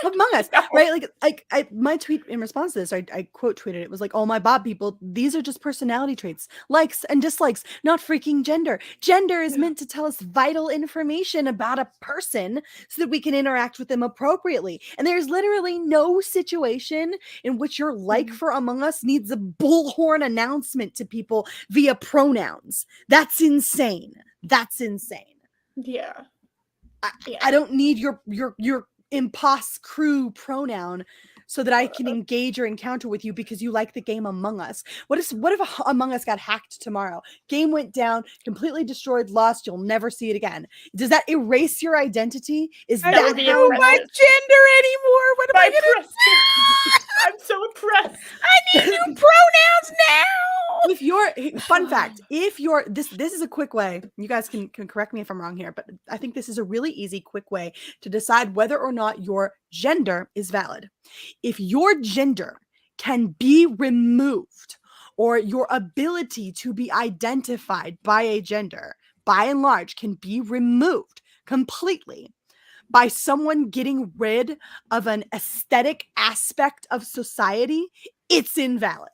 S3: Among Us, right? Like my tweet in response to this, I quote tweeted it was like, "Oh my Bob people, these are just personality traits, likes and dislikes, not freaking gender. Gender is meant to tell us vital information about a person so that we can interact with them appropriately. And there's literally no situation in which your like for Among Us needs a bullhorn announcement to people via pronouns. That's insane.
S1: Yeah.
S3: I don't need your impost crew pronoun so that I can engage or encounter with you because you like the game Among Us. What if Among Us got hacked tomorrow? Game went down, completely destroyed, lost, you'll never see it again. Does that erase your identity?
S2: I don't know my gender anymore. What am I gonna do?
S1: I'm so impressed.
S2: I need new pronouns now.
S3: If you're fun fact, this is a quick way. You guys can correct me if I'm wrong here, but I think this is a really easy, quick way to decide whether or not your gender is valid. If your gender can be removed, or your ability to be identified by a gender, by and large, can be removed completely by someone getting rid of an aesthetic aspect of society, it's invalid.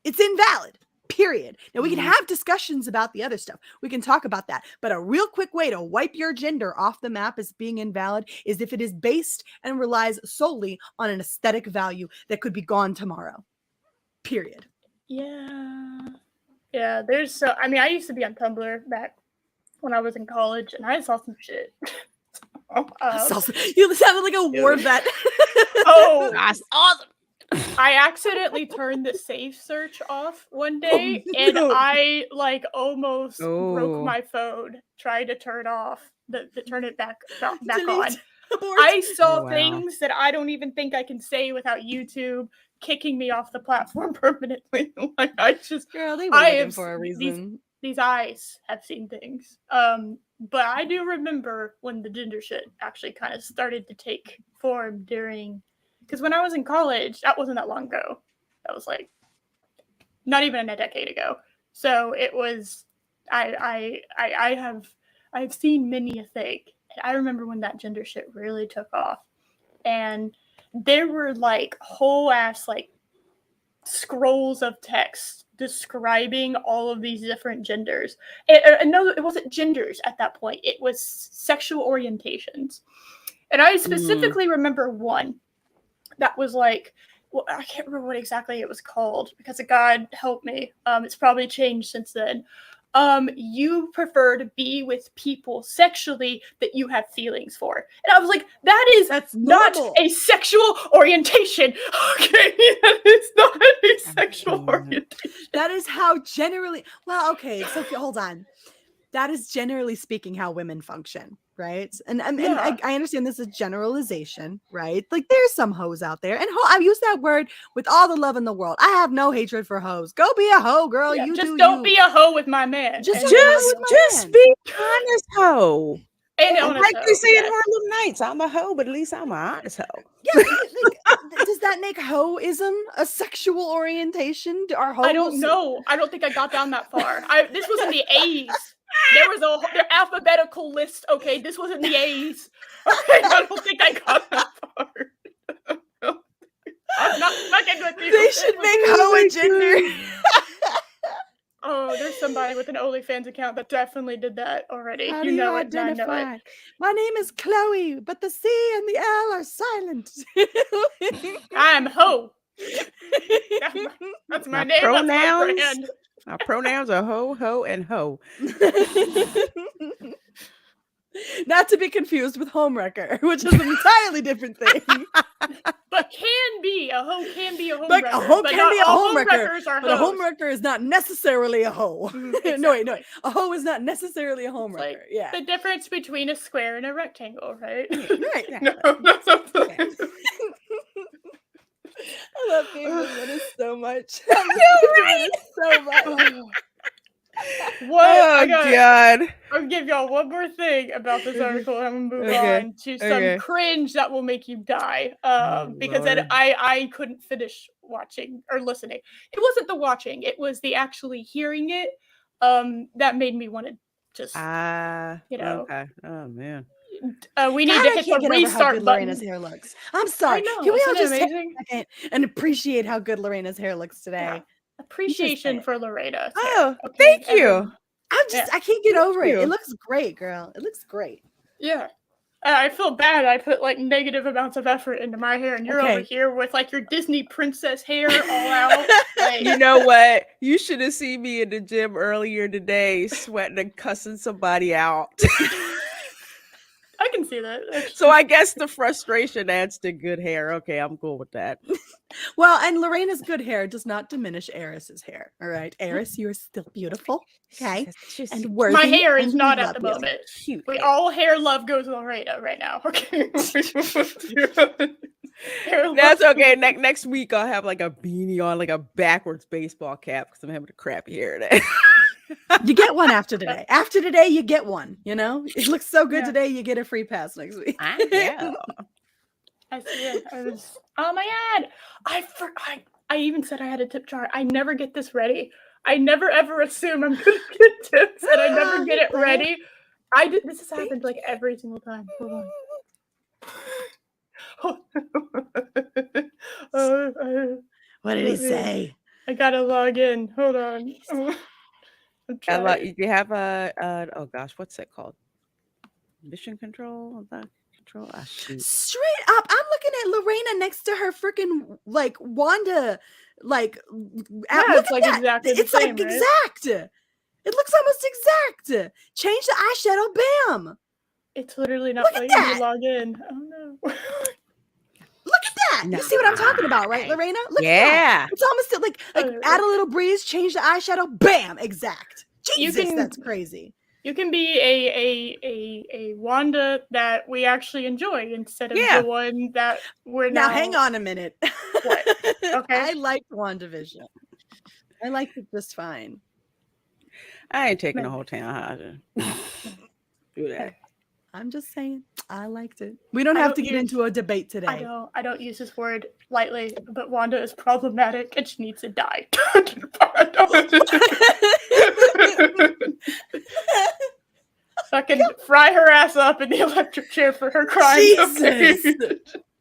S3: It's invalid, period. Now, we can have discussions about the other stuff. We can talk about that. But a real quick way to wipe your gender off the map as being invalid is if it is based and relies solely on an aesthetic value that could be gone tomorrow. Period.
S1: Yeah. Yeah, I used to be on Tumblr back when I was in college, and I saw some shit.
S3: You sounded like a war vet.
S1: Oh,
S2: that's awesome.
S1: I accidentally turned the safe search off one day, and I almost broke my phone trying to turn it back on. I saw things that I don't even think I can say without YouTube kicking me off the platform permanently.
S3: Girl, they were looking for a reason.
S1: These eyes have seen things. But I do remember when the gender shit actually kind of started to take form because when I was in college, that wasn't that long ago. That was not even a decade ago. So it was, I've seen many a thing. I remember when that gender shit really took off, and there were whole ass scrolls of text describing all of these different genders. And no, it wasn't genders at that point. It was sexual orientations. And I specifically remember one that was like, well, I can't remember what exactly it was called because God help me. It's probably changed since then. You prefer to be with people sexually that you have feelings for. And I was like, that's not a sexual orientation. Okay, that is not a sexual orientation.
S3: That is how generally, well, okay, so hold on. That is generally speaking how women function, right? And I understand this is generalization, right? Like there's some hoes out there, and I use that word with all the love in the world. I have no hatred for hoes. Go be a hoe, girl.
S1: Yeah,
S3: you
S1: just don't be a hoe with my man.
S2: Just be honest hoe.
S1: And
S2: like they say in Harlem Nights, I'm a hoe, but at least I'm an honest hoe.
S3: Yeah, does that make hoism a sexual orientation? Are hoes?
S1: I don't know. I don't think I got down that far. This was in the A's. There was the alphabetical list. Okay, this was in the A's. Okay, I don't think I got that far. I'm not fucking with you.
S3: They should make hoe a gender.
S1: Oh, there's somebody with an OnlyFans account that definitely did that already.
S3: How
S1: you
S3: do
S1: know
S3: you
S1: it, I know
S3: identify?
S1: it.
S3: My name is Chloe, but the C and the L are silent.
S1: I'm Ho. That's my name.
S2: Pronouns.
S1: That's my brand.
S2: My pronouns are ho, and ho.
S3: Not to be confused with homewrecker, which is an entirely different thing.
S1: But can be a hoe, can be a homewrecker.
S3: Like a hoe can be a homewrecker, but a
S1: hoes.
S3: homewrecker is not necessarily a hoe.
S1: Exactly.
S3: No, wait, no. A hoe is not necessarily a homewrecker.
S1: Like
S3: yeah.
S1: the difference between a square and a rectangle, right?
S3: Right.
S1: No, that's not the
S3: I love Babedom Menace so much. I love Babedom Menace so much.
S1: What?
S2: Oh, God.
S1: I'll give y'all one more thing about this article, and I'm gonna move on to some cringe that will make you die. Because then I couldn't finish watching or listening. It wasn't the watching; it was the actually hearing it. That made me want to just,
S3: Okay.
S2: Oh man.
S1: We need to hit the restart button.
S3: Lorena's hair looks. I'm sorry.
S1: Know,
S3: Can we all just
S1: amazing?
S3: take a second and appreciate how good Lorena's hair looks today?
S1: Yeah. Appreciation for Lorena.
S2: Oh, thank you.
S3: I can't get over it. It looks great, girl. It looks great.
S1: Yeah. I feel bad. I put like negative amounts of effort into my hair, and you're over here with like your Disney princess hair all out. Like,
S2: you know what? You should have seen me in the gym earlier today, sweating and cussing somebody out.
S1: I can see that.
S2: So I guess the frustration adds to good hair. Okay, I'm cool with that.
S3: Well, and Lorena's good hair does not diminish Eris's hair. All right, Eris, you are still beautiful. Okay, and worthy.
S1: My hair is not at the moment.
S2: Cute.
S1: All hair love goes to Lorena right now. Okay.
S2: That's okay. Next week I'll have like a beanie on, like a backwards baseball cap because I'm having a crappy hair today.
S3: You get one after today. After today, you get one. You know, it looks so good today. You get a free pass next week.
S2: I know.
S1: I see it. Oh my god! I even said I had a tip jar. I never get this ready. I never ever assume I'm gonna get tips, and I never get it ready. This has happened like every single time. Hold on.
S3: What did he say?
S1: I gotta log in. Hold on.
S2: You have oh gosh, what's that called? Mission control? Control? Ah, shoot.
S3: Straight up, I'm looking at Lorena next to her freaking like Wanda, like
S1: it's like exactly the same, right?
S3: Exact. It looks almost exact. Change the eyeshadow, bam.
S1: It's literally not letting me log in. Oh no.
S3: Look at that. You see what I'm talking about, right, Lorena? Look at that. It's almost like add a little breeze, change the eyeshadow, bam, exact. Jesus, that's crazy.
S1: You can be a Wanda that we actually enjoy instead of the one that we're now.
S3: Now, hang on a minute.
S1: What? Okay.
S3: I liked WandaVision. I liked it just fine.
S2: I ain't taking the whole town. Do that.
S3: I'm just saying, I liked it. We don't have to get into a debate today.
S1: I don't use this word lightly, but Wanda is problematic and she needs to die. Fucking fry her ass up in the electric chair for her crime.
S3: Jesus.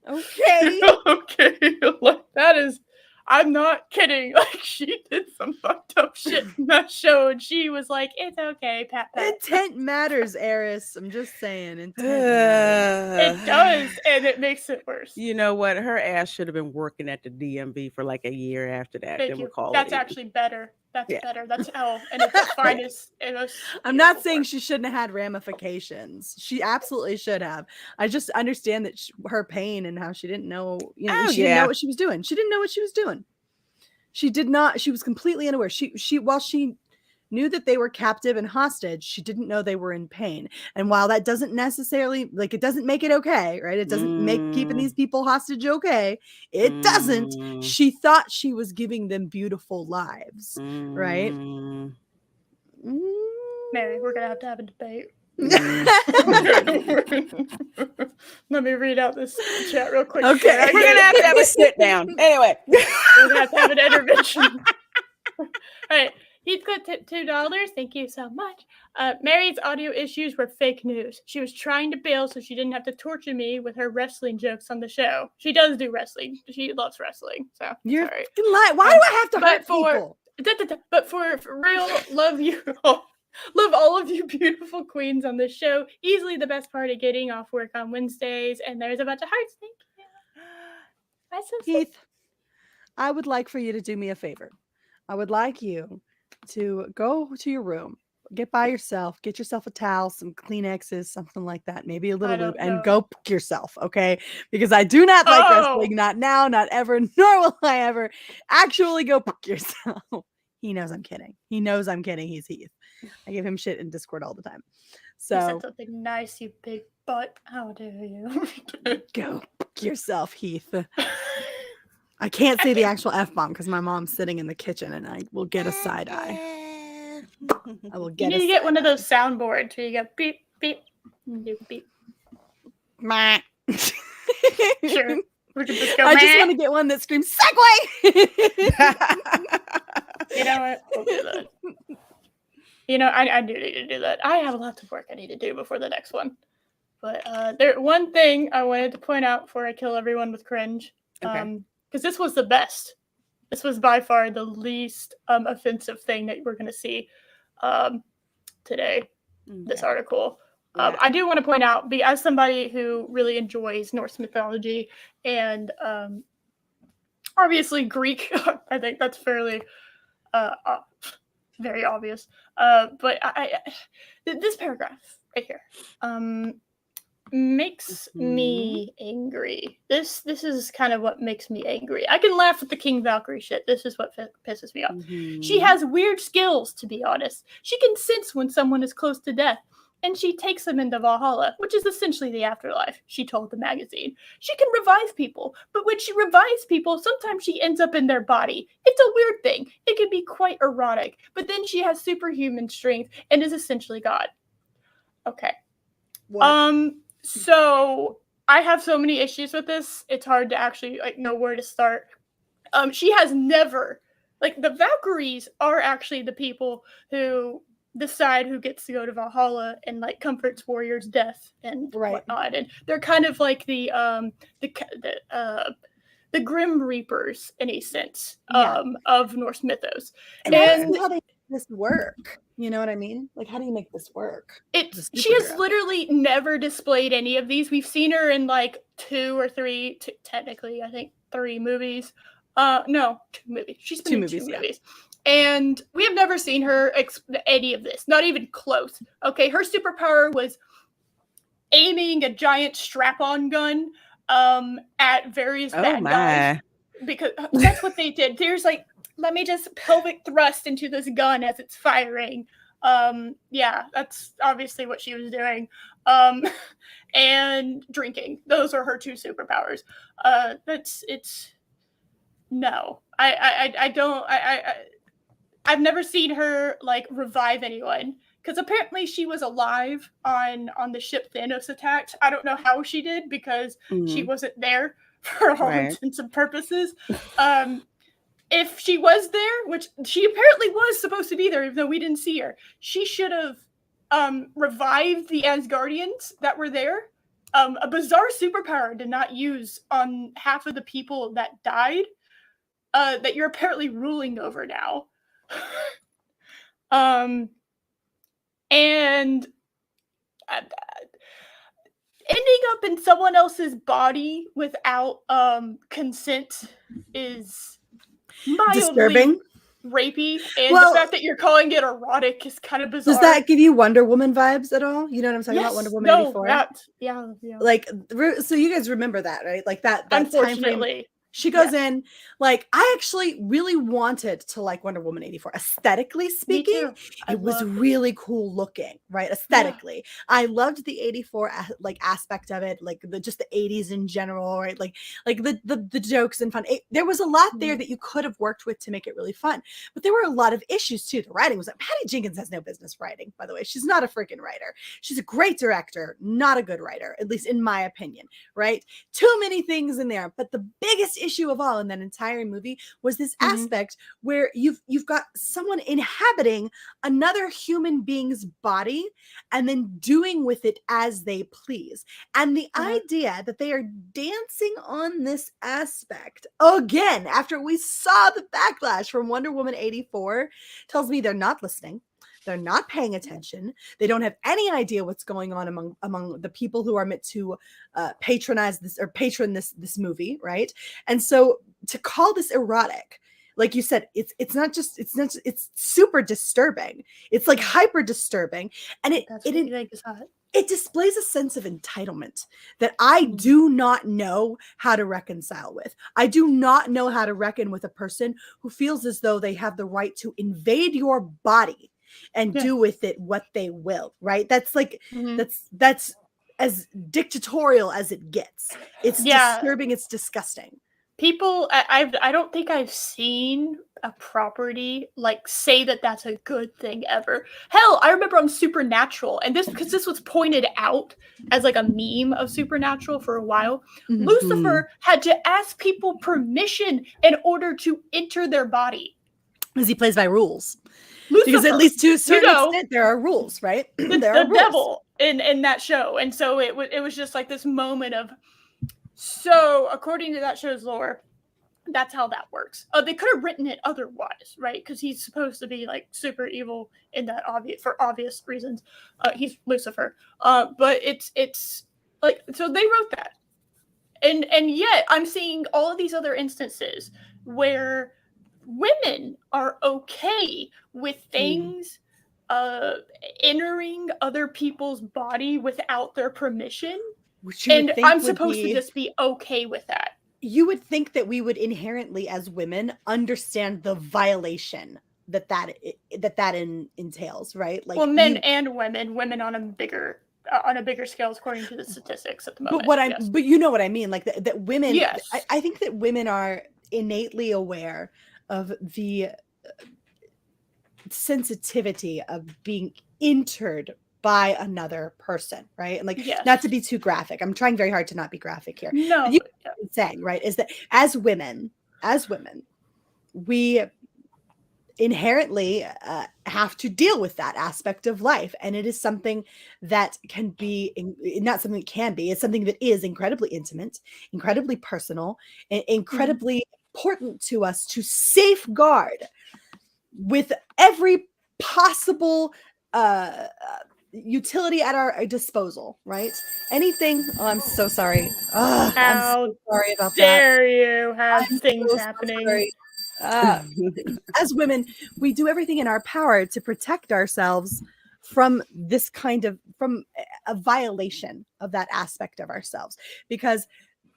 S3: Okay.
S1: Okay. Like, that is, I'm not kidding. Like, she did some fucked fucked up shit in that show, and she was like, "It's okay, pat pat."
S3: Intent matters, Eris. I'm just saying, intent matters.
S1: It does, and it makes it worse.
S2: You know what? Her ass should have been working at the DMV for like a year after that.
S1: Thank
S2: Then
S1: you.
S2: we'll call
S1: That's
S2: it
S1: actually better. That's
S2: Yeah.
S1: better. That's hell, and it's the finest.
S3: I'm not saying she shouldn't have had ramifications. She absolutely should have. I just understand that her pain and how she didn't know, you know, she didn't know what she was doing. She didn't know what she was doing. She did not. She was completely unaware. While she knew that they were captive and hostage, she didn't know they were in pain. And while that doesn't necessarily, like, it doesn't make it okay, right? It doesn't make keeping these people hostage okay. It doesn't. She thought she was giving them beautiful lives, right?
S1: Mary, we're gonna have a debate. Let me read out this chat real quick.
S3: Okay,
S2: we're gonna have a sit down. Anyway,
S1: we're gonna have an intervention. All right. Heathcliff tipped $2. Thank you so much. Mary's audio issues were fake news. She was trying to bail so she didn't have to torture me with her wrestling jokes on the show. She does do wrestling. She loves wrestling. So
S3: you're
S1: sorry.
S3: lying. Why do I have to hurt people?
S1: But for real, love you all. Love all of you beautiful queens on this show. Easily the best part of getting off work on Wednesdays. And there's a bunch of hearts. Thank you. That's so
S3: Heath, I would like for you to do me a favor. I would like you to go to your room, get by yourself, get yourself a towel, some Kleenexes, something like that, maybe a little lube, and go poke yourself, okay? Because I do not like wrestling, not now, not ever, nor will I ever. Actually go poke yourself. He knows I'm kidding. He knows I'm kidding. He's Heath. I give him shit in Discord all the time. So
S1: you said something nice, you big butt. How dare you?
S3: Go poke yourself, Heath. I can't say the actual F-bomb because my mom's sitting in the kitchen and I will get a side eye. I will get.
S1: You need to get one of those soundboards where you go beep beep, you beep.
S3: Meh.
S1: Sure. We can just go.
S3: I just want to get one that screams Segway.
S1: You know what? We'll do that. You know, I do need to do that. I have lots of work I need to do before the next one. But one thing I wanted to point out before I kill everyone with cringe.
S2: Okay.
S1: Because this was the best. This was by far the least offensive thing that we're going to see today. This article. I do want to point out, as somebody who really enjoys Norse mythology and obviously Greek, I think that's fairly very obvious. But this paragraph right here makes me angry. This is kind of what makes me angry. I can laugh at the King Valkyrie shit. This is what pisses me off. She has weird skills, to be honest. She can sense when someone is close to death, and she takes them into Valhalla, which is essentially the afterlife, she told the magazine. She can revive people, but when she revives people, sometimes she ends up in their body. It's a weird thing. It can be quite erotic, but then she has superhuman strength and is essentially God. Okay. What? So I have so many issues with this. It's hard to actually know where to start. She has never, the Valkyries are actually the people who decide who gets to go to Valhalla and comforts warriors' death and whatnot. And they're kind of like the Grim Reapers in a sense of Norse mythos.
S3: And I don't see how they make this work. You know what I mean? How do you make this work?
S1: She has literally never displayed any of these. We've seen her in 2 or 3, technically, I think 3 movies. No, 2 movies. She's been in 2 movies. And we have never seen her any of this, not even close. Okay, her superpower was aiming a giant strap-on gun at various bad guys. Because that's what they did. There's let me just pelvic thrust into this gun as it's firing. Yeah, that's obviously what she was doing. And drinking. Those are her 2 superpowers. No. I've never seen her revive anyone, because apparently she was alive on the ship Thanos attacked. I don't know how she did, because she wasn't there for all intents and purposes. If she was there, which she apparently was supposed to be there, even though we didn't see her, she should have revived the Asgardians that were there. A bizarre superpower to not use on half of the people that died, that you're apparently ruling over now. And uh, ending up in someone else's body without consent is mildly
S3: Disturbing.
S1: rapey, and
S3: Well,
S1: the fact that you're calling it erotic is kind of bizarre.
S3: Does that give you Wonder Woman vibes at all? You know what I'm talking about? Wonder Woman 84?
S1: Yeah.
S3: Like, so you guys remember that, right? Like that time frame.
S1: Unfortunately.
S3: She goes in, like, I actually really wanted to like Wonder Woman 84. Aesthetically speaking, it was really cool looking, right? Aesthetically. I loved the 84 like aspect of it, like just the 80s in general, right? Like the jokes and fun. There was a lot there that you could have worked with to make it really fun. But there were a lot of issues too. The writing was like, Patty Jenkins has no business writing, by the way. She's not a freaking writer. She's a great director, not a good writer, at least in my opinion, right? Too many things in there. But the biggest issue of all in that entire movie was this aspect where you've got someone inhabiting another human being's body and then doing with it as they please. And the idea that they are dancing on this aspect again after we saw the backlash from Wonder Woman 84 tells me they're not listening. They're not paying attention. They don't have any idea what's going on among the people who are meant to patronize this or patron this movie, right? And so to call this erotic, like you said, it's super disturbing. It's like hyper disturbing, and it displays a sense of entitlement that I do not know how to reconcile with. I do not know how to reckon with a person who feels as though they have the right to invade your body and do with it what they will, right? That's like that's as dictatorial as it gets. It's disturbing, it's disgusting.
S1: People, I don't think I've seen a property like say that that's a good thing ever. Hell, I remember on Supernatural, and because this was pointed out as like a meme of Supernatural for a while, Lucifer had to ask people permission in order to enter their body.
S3: Because he plays by rules.
S1: Lucifer,
S3: because at least to a certain extent there are rules, right? There are
S1: the devil in that show, and so it was just like this moment of, so according to that show's lore, that's how that works. They could have written it otherwise, right? Because he's supposed to be like super evil in that for obvious reasons. He's Lucifer, but it's like, so they wrote that, and yet I'm seeing all of these other instances where women are okay with things entering other people's body without their permission, and I'm supposed to just be okay with that.
S3: You would think that we would inherently as women understand the violation that entails, right? Like,
S1: well, men and women on a bigger scale according to the statistics at the moment.
S3: But you know what I mean, like that women,
S1: yes.
S3: I think that women are innately aware of the sensitivity of being entered by another person, right? And like, not to be too graphic, I'm trying very hard to not be graphic here.
S1: No,
S3: but you know what I'm saying, right, is that as women, we inherently have to deal with that aspect of life, and it is something that can be not something it can be, it's something that is incredibly intimate, incredibly personal, and incredibly important to us to safeguard with every possible utility at our disposal, right? Anything. Oh, I'm so sorry. Oh, I'm so sorry about that.
S1: How dare you have things happening?
S3: As women, we do everything in our power to protect ourselves from this kind of from a violation of that aspect of ourselves, because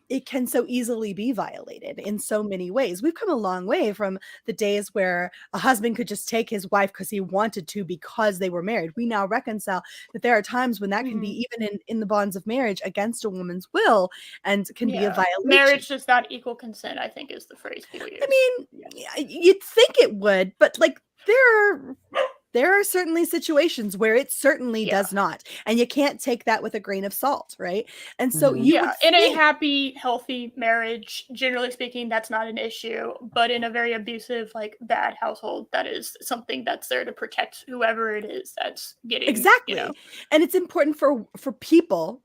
S3: it can so easily be violated in so many ways. We've come a long way from the days where a husband could just take his wife because he wanted to, because they were married. We now reconcile that there are times when that can be even in the bonds of marriage against a woman's will, and can be a violation.
S1: Marriage does not equal consent, I think, is the phrase people use.
S3: I mean, you'd think it would, but like there are certainly situations where it certainly does not, and you can't take that with a grain of salt, right? And so in
S1: a happy, healthy marriage, generally speaking, that's not an issue, but in a very abusive, like bad household, that is something that's there to protect whoever it is that's getting
S3: And it's important for people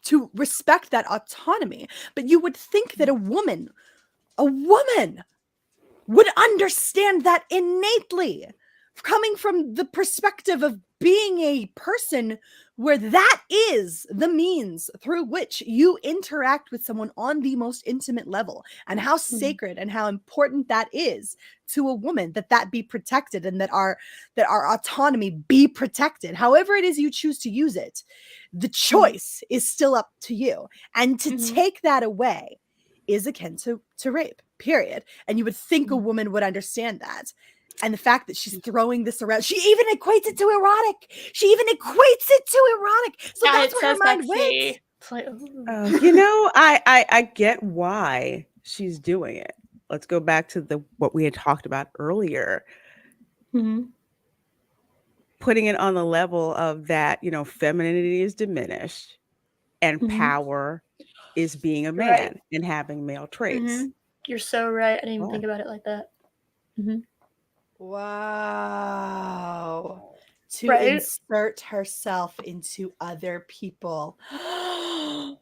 S3: to respect that autonomy. But you would think that a woman would understand that innately, coming from the perspective of being a person where that is the means through which you interact with someone on the most intimate level, and how sacred and how important that is to a woman, that be protected, and that our autonomy be protected. However it is you choose to use it, the choice is still up to you. And to take that away is akin to rape, period. And you would think a woman would understand that. And the fact that she's throwing this around, she even equates it to erotic. So
S1: Yeah,
S3: that's
S1: it
S3: where her
S1: says
S3: mind
S1: sexy.
S3: went.
S2: You know, I get why she's doing it. Let's go back to what we had talked about earlier. Putting it on the level of that, you know, femininity is diminished and power is being a man and having male traits.
S1: You're so right. I didn't even think about it like that.
S3: Wow. To
S1: Right?
S3: insert herself into other people. Oh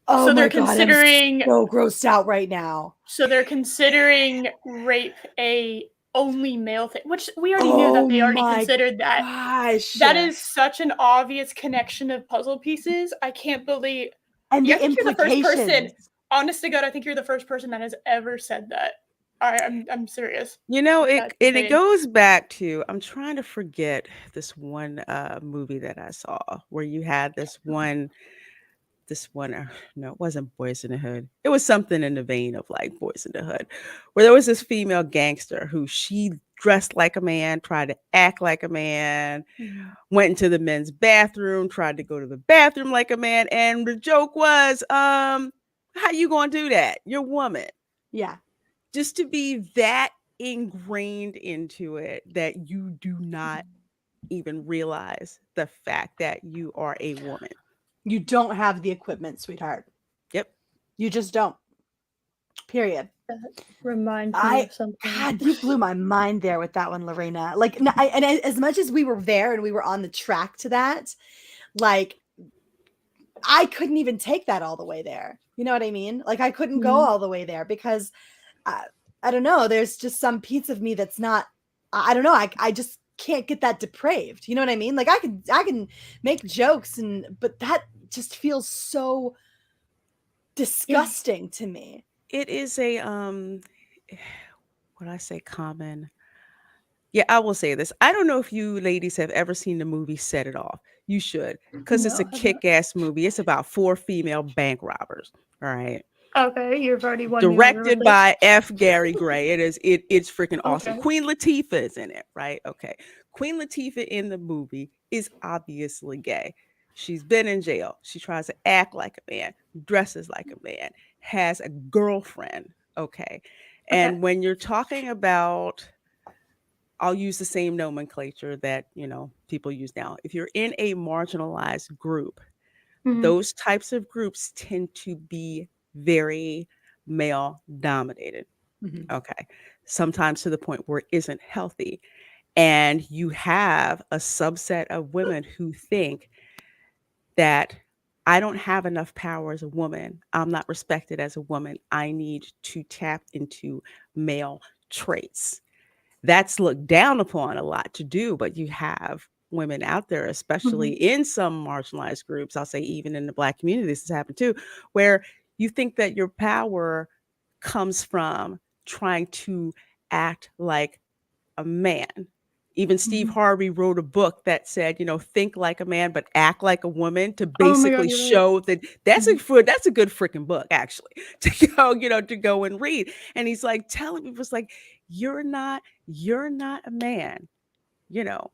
S1: So
S3: my
S1: they're
S3: God,
S1: considering
S3: I'm so grossed out right now.
S1: So they're considering rape a only male thing, which we already knew that they already considered that.
S3: Gosh.
S1: That is such an obvious connection of puzzle pieces. I can't believe.
S3: And
S1: I
S3: the
S1: think you're the first person.
S3: implications.
S1: Honest to God, I think you're the first person that has ever said that. I'm serious.
S2: You know,
S1: That's
S2: it
S1: insane.
S2: goes back to, I'm trying to forget this one movie that I saw where you had this one, no, it wasn't Boys in the Hood. It was something in the vein of like Boys in the Hood, where there was this female gangster who she dressed like a man, tried to act like a man, went into the men's bathroom, tried to go to the bathroom like a man. And the joke was, how you gonna do that? You're a woman.
S3: Yeah.
S2: Just to be that ingrained into it that you do not even realize the fact that you are a woman.
S3: You don't have the equipment, sweetheart.
S2: Yep.
S3: You just don't. Period.
S1: That reminds me of something.
S3: God, you blew my mind there with that one, Lorena. Like, and as much as we were there and we were on the track to that, like, I couldn't even take that all the way there. You know what I mean? Like, I couldn't go all the way there because I don't know. There's just some piece of me that's not. I don't know. I just can't get that depraved. You know what I mean? Like, I can make jokes but that just feels so disgusting to me.
S2: It is a what I say common. Yeah, I will say this. I don't know if you ladies have ever seen the movie Set It Off. You should, because it's a kick-ass movie. It's about 4 female bank robbers. All right.
S1: Okay, you've already won.
S2: Directed by F. Gary Gray. It's freaking awesome.
S1: Okay.
S2: Queen Latifah is in it, right? Okay. Queen Latifah in the movie is obviously gay. She's been in jail. She tries to act like a man, dresses like a man, has a girlfriend. Okay. And when you're talking about, I'll use the same nomenclature that, you know, people use now. If you're in a marginalized group, those types of groups tend to be very male dominated. Okay. Sometimes to the point where it isn't healthy. And you have a subset of women who think that I don't have enough power as a woman. I'm not respected as a woman. I need to tap into male traits. That's looked down upon a lot to do, but you have women out there, especially in some marginalized groups, I'll say even in the Black community, this has happened too, where you think that your power comes from trying to act like a man. Even Steve Harvey wrote a book that said, you know, think like a man, but act like a woman, to basically show that that's a good freaking book, actually, to go, you know, to go and read. And he's like telling people, it's like, you're not a man, you know,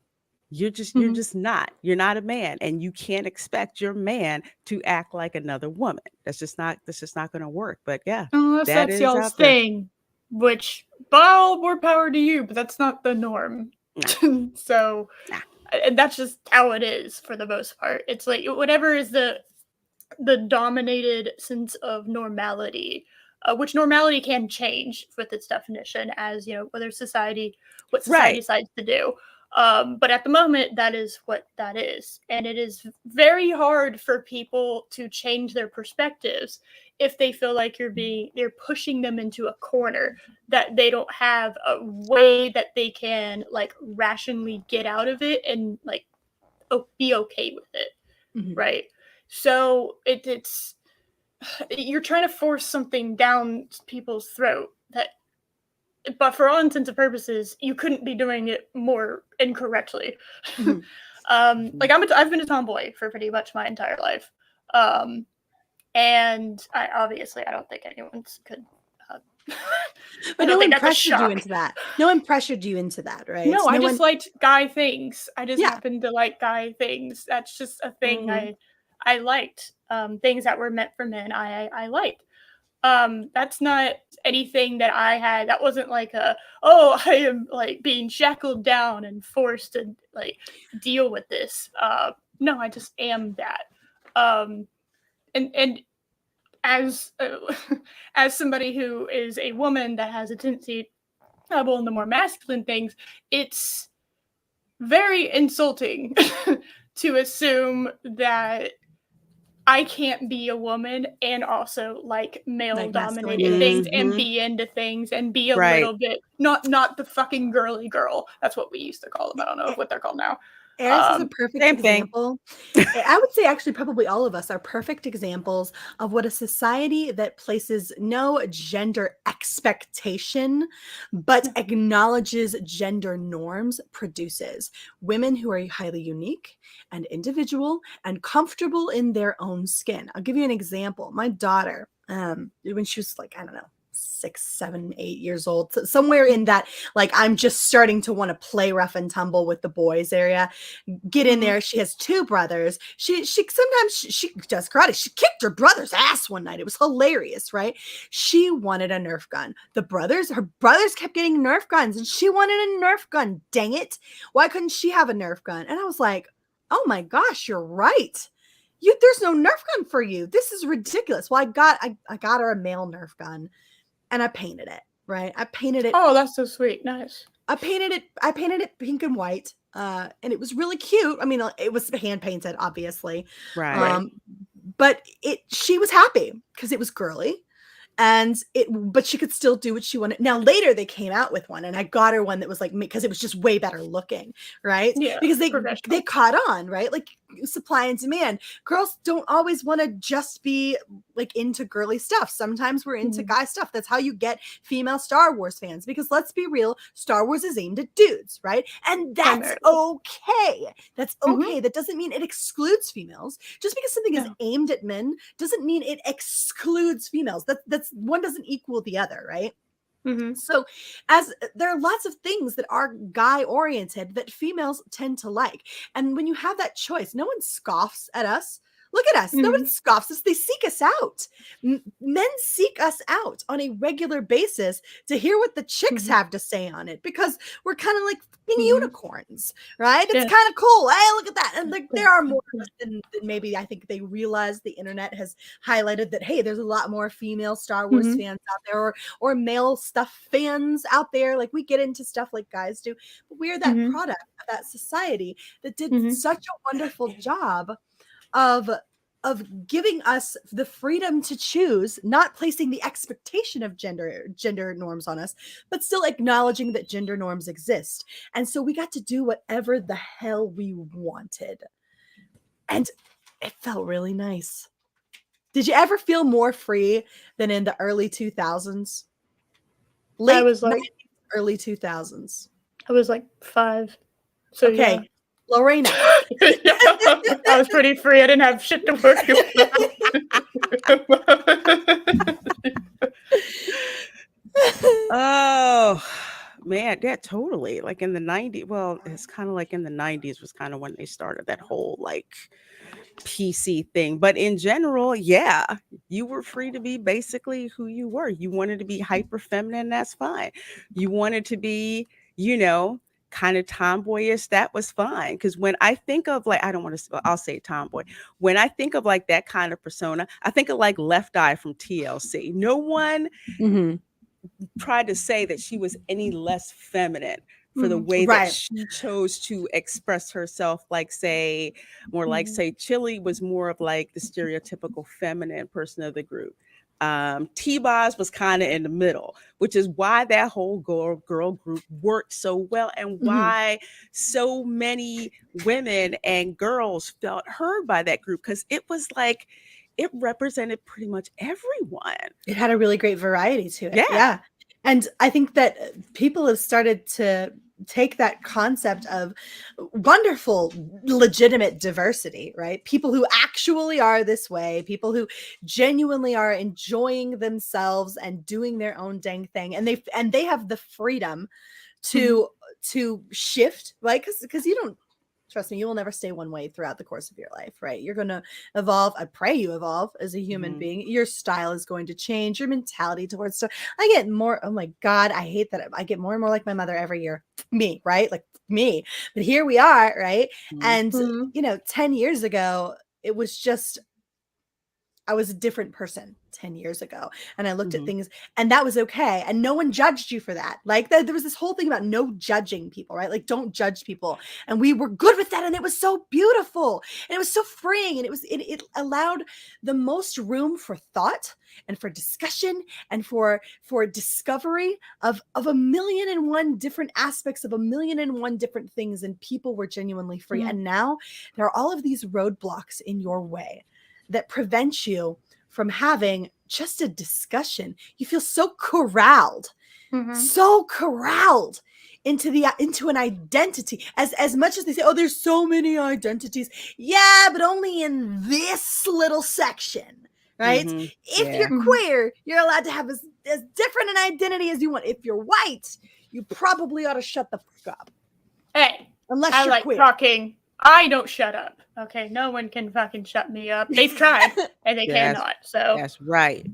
S2: you're just not, you're not a man, and you can't expect your man to act like another woman. That's just not going to work. But yeah,
S1: unless that's y'all's thing, which by all more power to you, but that's not the norm. So that's just how it is for the most part. It's like whatever is the dominated sense of normality, which normality can change with its definition, as you know, what society decides to do. But at the moment, that is what that is. And it is very hard for people to change their perspectives if they feel like you're pushing them into a corner that they don't have a way that they can like rationally get out of it and like be okay with it.
S3: Mhm.
S1: Right. So it's you're trying to force something down people's throat that, but for all intents and purposes, you couldn't be doing it more incorrectly.
S3: Mhm.
S1: Like I've been a tomboy for pretty much my entire life, and I don't think anyone's could.
S3: But no one pressured you into that. No one pressured you into that, right?
S1: No, I just liked guy things. I just
S3: Yeah.
S1: happened to like guy things. That's just a thing
S3: Mhm.
S1: I liked. Things that were meant for men, I liked. That's not anything that I had. That wasn't like I am like being shackled down and forced to like deal with this. No, I just am that. And as as somebody who is a woman that has a tendency to dabble in the more masculine things, it's very insulting to assume that I can't be a woman and also like male dominated things and be into things and be a little bit not the fucking girly girl. That's what we used to call them. I don't know what they're called now.
S3: Eris is a perfect example. I would say actually probably all of us are perfect examples of what a society that places no gender expectation but acknowledges gender norms produces. Women who are highly unique and individual and comfortable in their own skin. I'll give you an example. My daughter, when she was like, I don't know, 6, 7, 8 years old, somewhere in that, like, I'm just starting to want to play rough and tumble with the boys area, get in there. She has 2 brothers. She sometimes she does karate. She kicked her brother's ass one night. It was hilarious, right? She wanted a Nerf gun. Her brothers kept getting Nerf guns and she wanted a Nerf gun. Dang it. Why couldn't she have a Nerf gun? And I was like, oh my gosh, you're right. There's no Nerf gun for you. This is ridiculous. Well, I got her a male Nerf gun. And I painted it, right? I painted it.
S1: Oh, that's so sweet. Nice.
S3: I painted it pink and white. And it was really cute. I mean, it was hand painted, obviously.
S2: Right.
S3: But she was happy because it was girly. But she could still do what she wanted. Now later they came out with one and I got her one that was like, because it was just way better looking, right?
S1: Yeah,
S3: because they caught on, right? Like supply and demand. Girls don't always want to just be like into girly stuff. Sometimes we're into guy stuff. That's how you get female Star Wars fans, because let's be real, Star Wars is aimed at dudes, right? And that's okay. That's okay. That doesn't mean it excludes females. Just because something is aimed at men doesn't mean it excludes females. That's one doesn't equal the other, right? So as there are lots of things that are guy oriented that females tend to like. And when you have that choice, no one scoffs at us. Look at us. No one scoffs us. They seek us out. Men seek us out on a regular basis to hear what the chicks have to say on it, because we're kind of like unicorns, right? It's kind of cool. Hey, look at that. And like there are more than maybe I think they realize. The internet has highlighted that, hey, there's a lot more female Star Wars fans out there, or male stuff fans out there. Like we get into stuff like guys do, but we're that product of that society that did such a wonderful job of giving us the freedom to choose, not placing the expectation of gender norms on us, but still acknowledging that gender norms exist. And so we got to do whatever the hell we wanted. And it felt really nice. Did you ever feel more free than in the early 2000s?
S1: I was like
S3: early 2000s.
S1: I was like 5. So
S3: okay.
S1: Yeah.
S3: Lorena.
S1: I was pretty free. I didn't have shit to worry about.
S2: Oh man, yeah, totally. Like in the 90s. Well, it's kind of like in the 90s was kind of when they started that whole like PC thing. But in general, yeah, you were free to be basically who you were. You wanted to be hyper feminine, that's fine. You wanted to be, kind of tomboyish, that was fine. Because when I think of like, I'll say tomboy. When I think of like that kind of persona, I think of like Left Eye from TLC. No one tried to say that she was any less feminine for the way that
S3: Right.
S2: she chose to express herself. Like say Chili was more of like the stereotypical feminine person of the group. T-Boz was kind of in the middle, which is why that whole girl group worked so well, and why so many women and girls felt heard by that group, because it was like it represented pretty much everyone.
S3: It had a really great variety to it.
S2: Yeah.
S3: And I think that people have started to take that concept of wonderful, legitimate diversity, right? People who actually are this way, people who genuinely are enjoying themselves and doing their own dang thing. And they have the freedom to shift, right? Because you don't, trust me, you will never stay one way throughout the course of your life, right? You're going to evolve. I pray you evolve as a human being. Your style is going to change, your mentality towards stuff. I get more, oh my God, I hate that. I get more and more like my mother every year. Me, right? Like me. But here we are, right? And, 10 years ago, it was just, I was a different person 10 years ago. And I looked at things, and that was okay. And no one judged you for that. Like there was this whole thing about no judging people, right? Like don't judge people. And we were good with that. And it was so beautiful. And it was so freeing. And it allowed the most room for thought and for discussion and for discovery of a million and one different aspects of a million and one different things. And people were genuinely free. And now there are all of these roadblocks in your way that prevent you from having just a discussion. You feel so corralled into an identity. As much as they say, oh, there's so many identities. Yeah, but only in this little section, right? If you're queer, you're allowed to have as different an identity as you want. If you're white, you probably ought to shut the fuck up.
S1: Hey,
S3: unless
S1: I
S3: you're
S1: like
S3: queer.
S1: talking. I don't shut up. Okay, no one can fucking shut me up. They've tried, and they cannot. So
S2: that's right.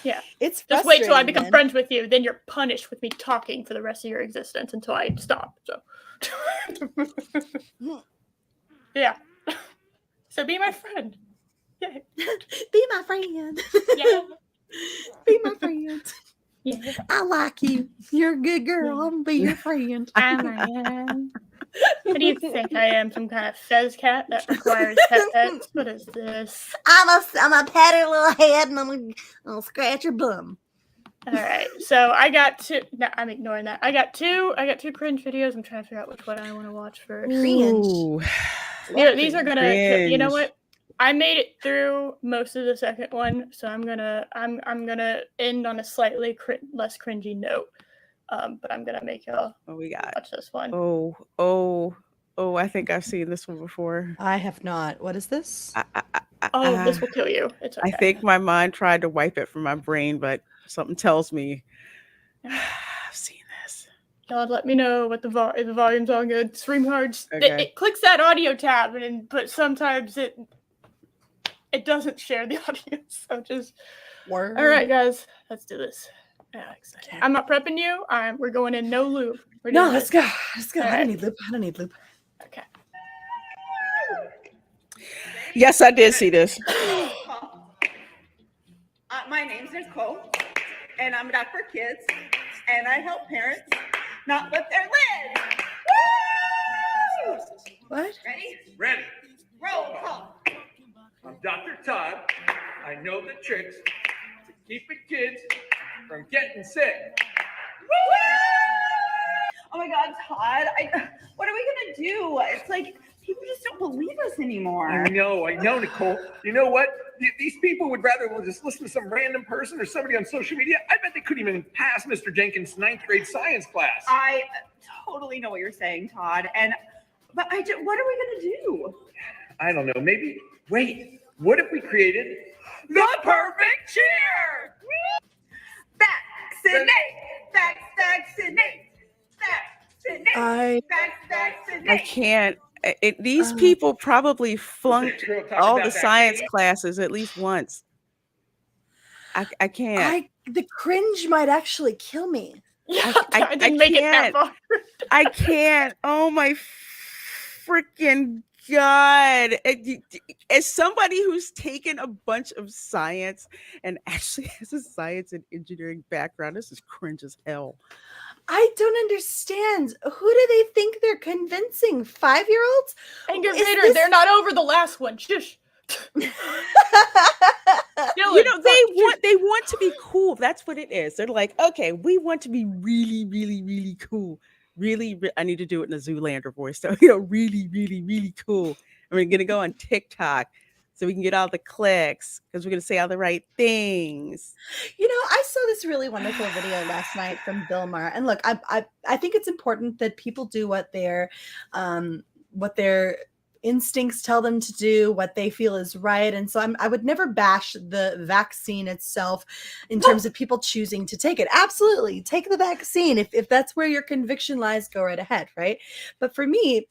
S1: Yeah,
S3: it's
S1: just wait till I become
S3: man.
S1: friends with you. Then you're punished with me talking for the rest of your existence until I stop. So yeah. So be my friend. Yeah.
S3: Be my friend.
S1: Yeah.
S3: Be my friend.
S1: Yeah.
S3: I like you. You're a good girl. I'm gonna be your friend.
S1: What do you think I am? Some kind of Fez cat that requires pets? What is this?
S3: I'm a pat her little head and I'm gonna scratch her bum.
S1: All right, so I got two. No, I'm ignoring that. I got two cringe videos. I'm trying to figure out which one I want to watch first.
S3: Cringe.
S1: These are gonna. You know what? I made it through most of the second one, so I'm gonna end on a slightly less cringy note. But I'm gonna make y'all watch this one.
S2: Oh, I think I've seen this one before.
S3: I have not. What is this?
S1: This will kill you. It's okay.
S2: I think my mind tried to wipe it from my brain, but something tells me I've seen this.
S1: Y'all let me know what the volume's all good. Stream hard.
S2: Okay.
S1: It clicks that audio tab, but sometimes it doesn't share the audience. So just
S3: Word.
S1: All right, guys, let's do this. Okay. I'm not prepping you. We're going in no loop.
S3: Let's go. Let's go.
S1: All
S3: I
S1: right.
S3: don't need loop.
S1: Okay.
S2: Yes, I did see this.
S4: My name's Nicole, and I'm a doctor for kids, and I help parents not lift their lids. Woo!
S3: What?
S4: Ready? Roll call.
S5: I'm Dr. Todd. I know the tricks to keeping kids from getting sick.
S4: Woo! Oh my God, Todd! What are we gonna do? It's like people just don't believe us anymore.
S5: I know, Nicole. You know what? These people would rather just listen to some random person or somebody on social media. I bet they couldn't even pass Mr. Jenkins' 9th grade science class.
S4: I totally know what you're saying, Todd. But what are we gonna do?
S5: I don't know. Maybe. Wait. What if we created the perfect cheer?
S4: Vaccinate.
S2: I can't. These people probably flunked all the science classes at least once. I can't.
S3: The cringe might actually kill me.
S1: Yeah, I didn't make it that far.
S2: I can't. Oh my freaking God. As somebody who's taken a bunch of science and actually has a science and engineering background, this is cringe as hell.
S3: I don't understand. Who do they think they're convincing? 5-year-olds?
S1: Anger
S3: Is
S1: Vader,
S3: this-
S1: they're not over the last one. Shush.
S2: You
S1: Dylan,
S2: know, they want to be cool. That's what it is. They're like, okay, we want to be really, really, really cool. Really, I need to do it in a Zoolander voice. So, really, really, really cool. And we're gonna go on TikTok so we can get all the clicks because we're gonna say all the right things.
S3: I saw this really wonderful video last night from Bill Maher. And look, I think it's important that people do what their instincts tell them to do, what they feel is right. And so I would never bash the vaccine itself in terms of people choosing to take it. Absolutely, take the vaccine if that's where your conviction lies. Go right ahead, right? But for me,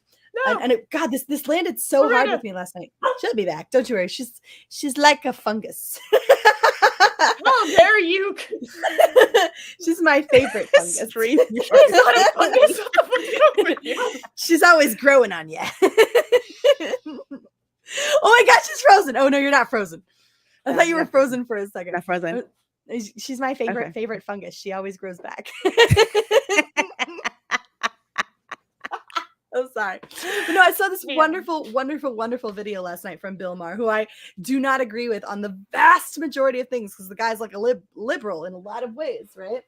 S1: no.
S3: God, this landed so hard
S1: Loretta.
S3: with me last night. She'll be back. Don't you worry. She's like a fungus.
S1: How dare you?
S3: She's my favorite fungus.
S2: Stream
S1: It's not a fungus. What the fuck's wrong with you?
S3: She's always growing on you. Oh my God, she's frozen. Oh no, you're not frozen. I thought you were frozen for a second.
S2: Not frozen.
S3: She's my favorite
S2: Okay.
S3: favorite fungus. She always grows back. Oh, sorry. But no, I saw this
S1: Yeah.
S3: wonderful video last night from Bill Maher, who I do not agree with on the vast majority of things because the guy's like a liberal in a lot of ways, right?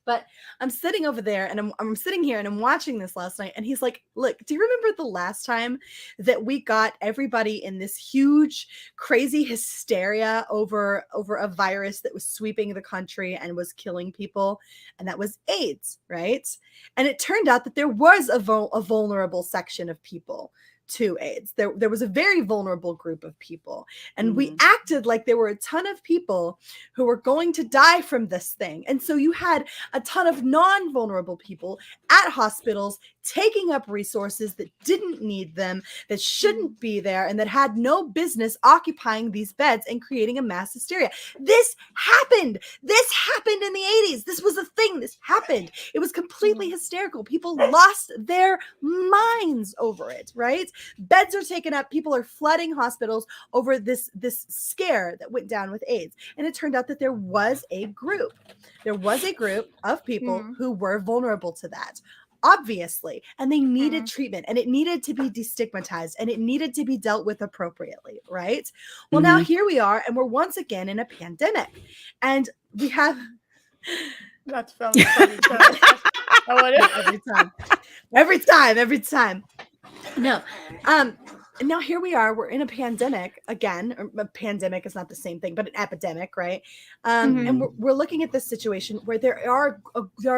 S3: But I'm sitting over there and I'm sitting here and I'm watching this last night. And he's like, look, do you remember the last time that we got everybody in this huge, crazy hysteria over a virus that was sweeping the country and was killing people? And that was AIDS, right? And it turned out that there was a vulnerable section of people to AIDS. There was a very vulnerable group of people. And we acted like there were a ton of people who were going to die from this thing. And so you had a ton of non-vulnerable people at hospitals taking up resources that didn't need them, that shouldn't be there, and that had no business occupying these beds and creating a mass hysteria. This happened. This happened in the 80s. This was a thing. This happened. It was completely hysterical. People lost their minds over it, right? Beds are taken up. People are flooding hospitals over this scare that went down with AIDS. And it turned out that there was a group. There was a group of people who were vulnerable to that. Obviously, and they needed treatment, and it needed to be destigmatized, and it needed to be dealt with appropriately, right? Well, now here we are, and we're once again in a pandemic, and we have
S1: That's funny.
S3: every time. No, now here we are. We're in a pandemic again. A pandemic is not the same thing, but an epidemic, right? And we're looking at this situation where there are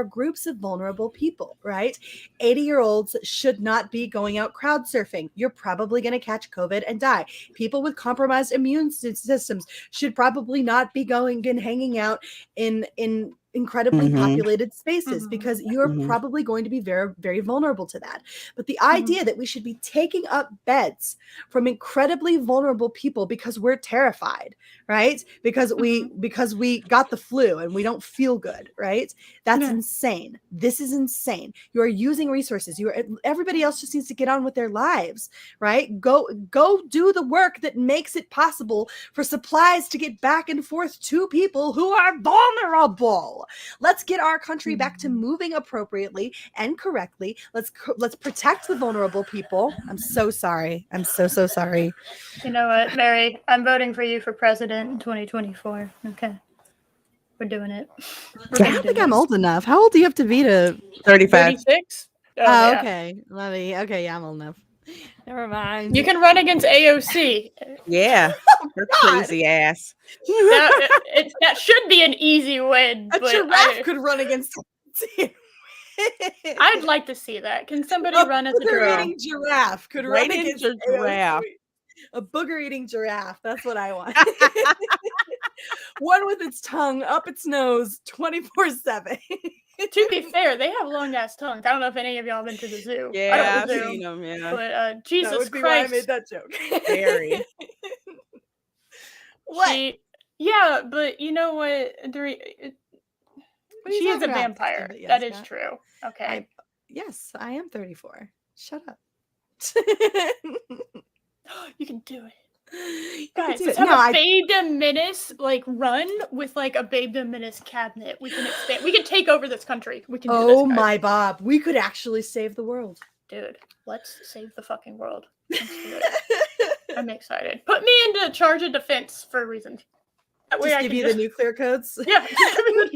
S3: groups of vulnerable people, right? 80-year-olds should not be going out crowd surfing. You're probably going to catch COVID and die. People with compromised immune systems should probably not be going and hanging out in incredibly populated spaces because you're probably going to be very, very vulnerable to that. But the idea that we should be taking up beds from incredibly vulnerable people because we're terrified, right? Because we got the flu and we don't feel good, right? That's insane. This is insane. You are using resources. Everybody else just needs to get on with their lives, right? Go do the work that makes it possible for supplies to get back and forth to people who are vulnerable. Let's get our country back to moving appropriately and correctly. Let's protect the vulnerable people. I'm so sorry. I'm so sorry.
S1: You know what, Mary? I'm voting for you for president in 2024. Okay. We're doing it.
S3: I don't think I'm old enough. How old do you have to be to
S2: 35.
S1: 36?
S3: Oh,
S1: yeah.
S3: okay. Let me. Okay, yeah, I'm old enough. Never mind.
S1: You can run against AOC.
S2: Yeah. Her crazy ass.
S1: That should be an easy win.
S3: A
S1: but
S3: giraffe could run against.
S1: I'd like to see that. Can somebody run as a giraffe?
S3: Booger-eating giraffe could
S2: Right
S3: run
S2: into
S3: against
S2: giraffe.
S3: A booger-eating giraffe. That's what I want. One with its tongue up its nose 24/7.
S1: To be fair, they have long ass tongues. I don't know if any of y'all been to the zoo. I
S2: Yeah,
S1: don't
S2: I've
S1: know the
S2: seen
S1: zoo,
S2: them, yeah.
S1: but
S3: That
S1: Jesus
S3: would be why I
S1: Christ.
S3: made that joke.
S2: Very.
S3: What?
S1: Yeah, but you know what?
S3: What are you
S1: She is a
S3: talking about?
S1: vampire.
S3: Yes,
S1: That is
S3: Scott.
S1: true. Okay.
S3: Yes, I am 34. Shut up.
S1: You can do it. Guys,
S3: do
S1: let's
S3: it.
S1: have
S3: No,
S1: a Babedom Menace like run with like a Babedom Menace cabinet. We can expand. We can take over this country. We can do this,
S3: Oh
S1: guys.
S3: my Bob, we could actually save the world.
S1: Dude, let's save the fucking world. Let's do it. I'm excited. Put me into charge of defense for a reason. That way
S3: Just
S1: I
S3: give
S1: can
S3: you
S1: just,
S3: the nuclear codes.
S1: yeah. Just give me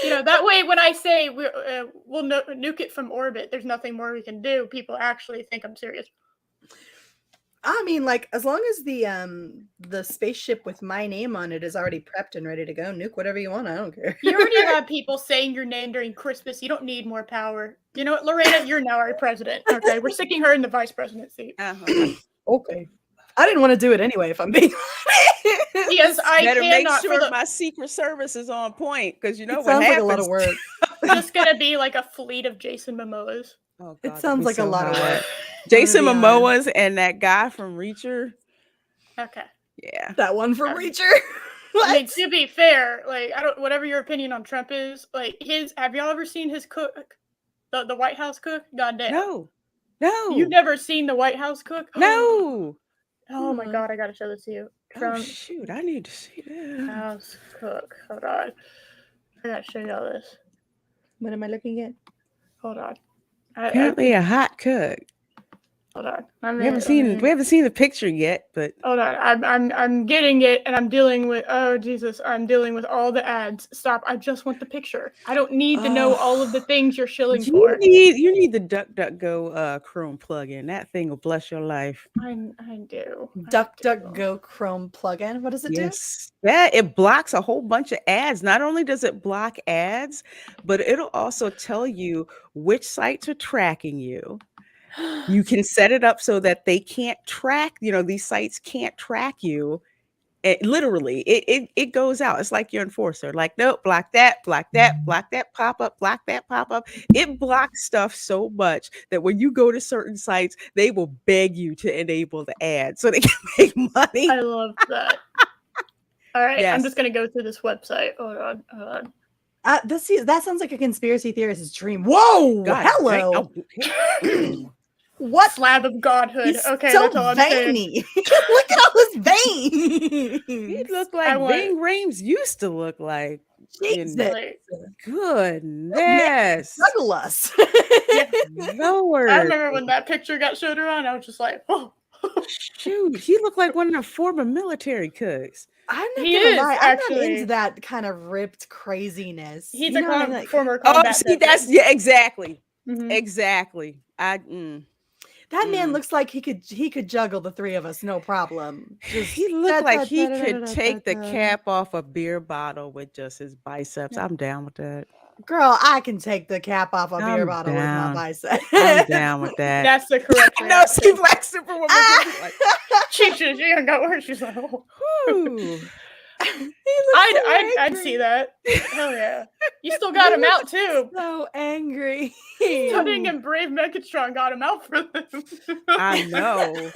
S1: the that way when I say we'll nuke it from orbit, there's nothing more we can do. People actually think I'm serious.
S3: I mean, like, as long as the spaceship with my name on it is already prepped and ready to go, nuke whatever you want. I don't care.
S1: You already have people saying your name during Christmas. You don't need more power. You know what, Lorena? You're now our president. Okay, we're sticking her in the vice president seat.
S3: Okay. I didn't want to do it anyway, if I'm being honest.
S1: Because I
S2: Better make
S1: cannot
S2: sure
S1: for the,
S2: my Secret Service is on point, because you know
S3: It
S2: what
S3: sounds
S2: happens.
S3: like a lot of work.
S1: just gonna be like a fleet of Jason Momoas.
S2: Oh,
S3: It
S2: God,
S3: sounds
S2: that'd be
S3: like a
S2: so
S3: lot of
S2: hot.
S3: work.
S2: Jason
S3: I'm gonna be
S2: Momoa's and that guy from Reacher.
S1: Okay.
S2: Yeah.
S3: That one for Reacher.
S1: I mean,
S3: What?
S1: to be fair, like I don't. Whatever your opinion on Trump is, like his. Have y'all ever seen his cook? The White House cook? Goddamn.
S2: No.
S1: You've never seen the White House cook?
S2: No.
S1: Oh my God, I gotta show this to you.
S2: Oh,
S1: Trump
S2: shoot. I need to see that.
S1: House cook. Hold on. I gotta show y'all this.
S3: What am I looking at?
S1: Hold on.
S2: Apparently a hot cook.
S1: Hold on.
S2: We haven't seen the picture yet, but
S1: Hold on. I'm getting it, and I'm dealing with. Oh Jesus! I'm dealing with all the ads. Stop! I just want the picture. I don't need to know all of the things you're shilling for.
S2: you need the DuckDuckGo Chrome plugin. That thing will bless your life.
S1: I do.
S3: DuckDuckGo Chrome plugin. What does it
S2: Yes, that it blocks a whole bunch of ads. Not only does it block ads, but it'll also tell you which sites are tracking you. You can set it up so that they can't track, these sites can't track you. Literally, it goes out. It's like your enforcer. Like, nope, block that, pop up, block that, pop up. It blocks stuff so much that when you go to certain sites, they will beg you to enable the ad so they can make money.
S1: I love that. All right,
S2: Yes.
S1: I'm just gonna go through this website. Hold on.
S3: That sounds like a conspiracy theorist's dream. Whoa!
S2: God,
S3: Hello.
S2: dang.
S3: What?
S1: Slab of godhood.
S3: He's
S1: Okay,
S3: so
S1: that's all I'm saying.
S3: veiny. Look at all his veins.
S2: He looked like Ving Rhames used to look like.
S3: Jesus.
S1: Like,
S2: Goodness.
S3: Juggle us.
S2: Lord.
S1: I remember when that picture got showed around. I was just like, oh.
S2: Shoot, he looked like one of the former military cooks.
S3: I'm not
S1: He
S3: gonna
S1: is,
S3: lie. I'm not
S1: actually.
S3: into that kind of ripped craziness.
S1: He's
S3: You
S1: a
S3: know, I'm like,
S1: former
S2: Oh,
S1: combat
S2: see,
S1: veteran.
S2: exactly.
S1: Mhm.
S2: Exactly.
S3: that man looks like he could juggle the three of us, no problem.
S2: He looked like he could take the cap off a beer bottle with just his biceps. I'm down with that.
S3: Girl, I can take the cap off a beer
S2: I'm
S3: bottle
S2: down.
S3: with my bicep.
S2: I'm down with that.
S1: That's the correct
S2: No,
S1: reaction.
S2: see, Black Superwoman. Like,
S1: She ain't got where she's like, oh.
S2: whew.
S1: I'd see that. Hell yeah. You still got him out too.
S3: So angry.
S1: Stunning and Brave Megatron got him out for them.
S2: I know.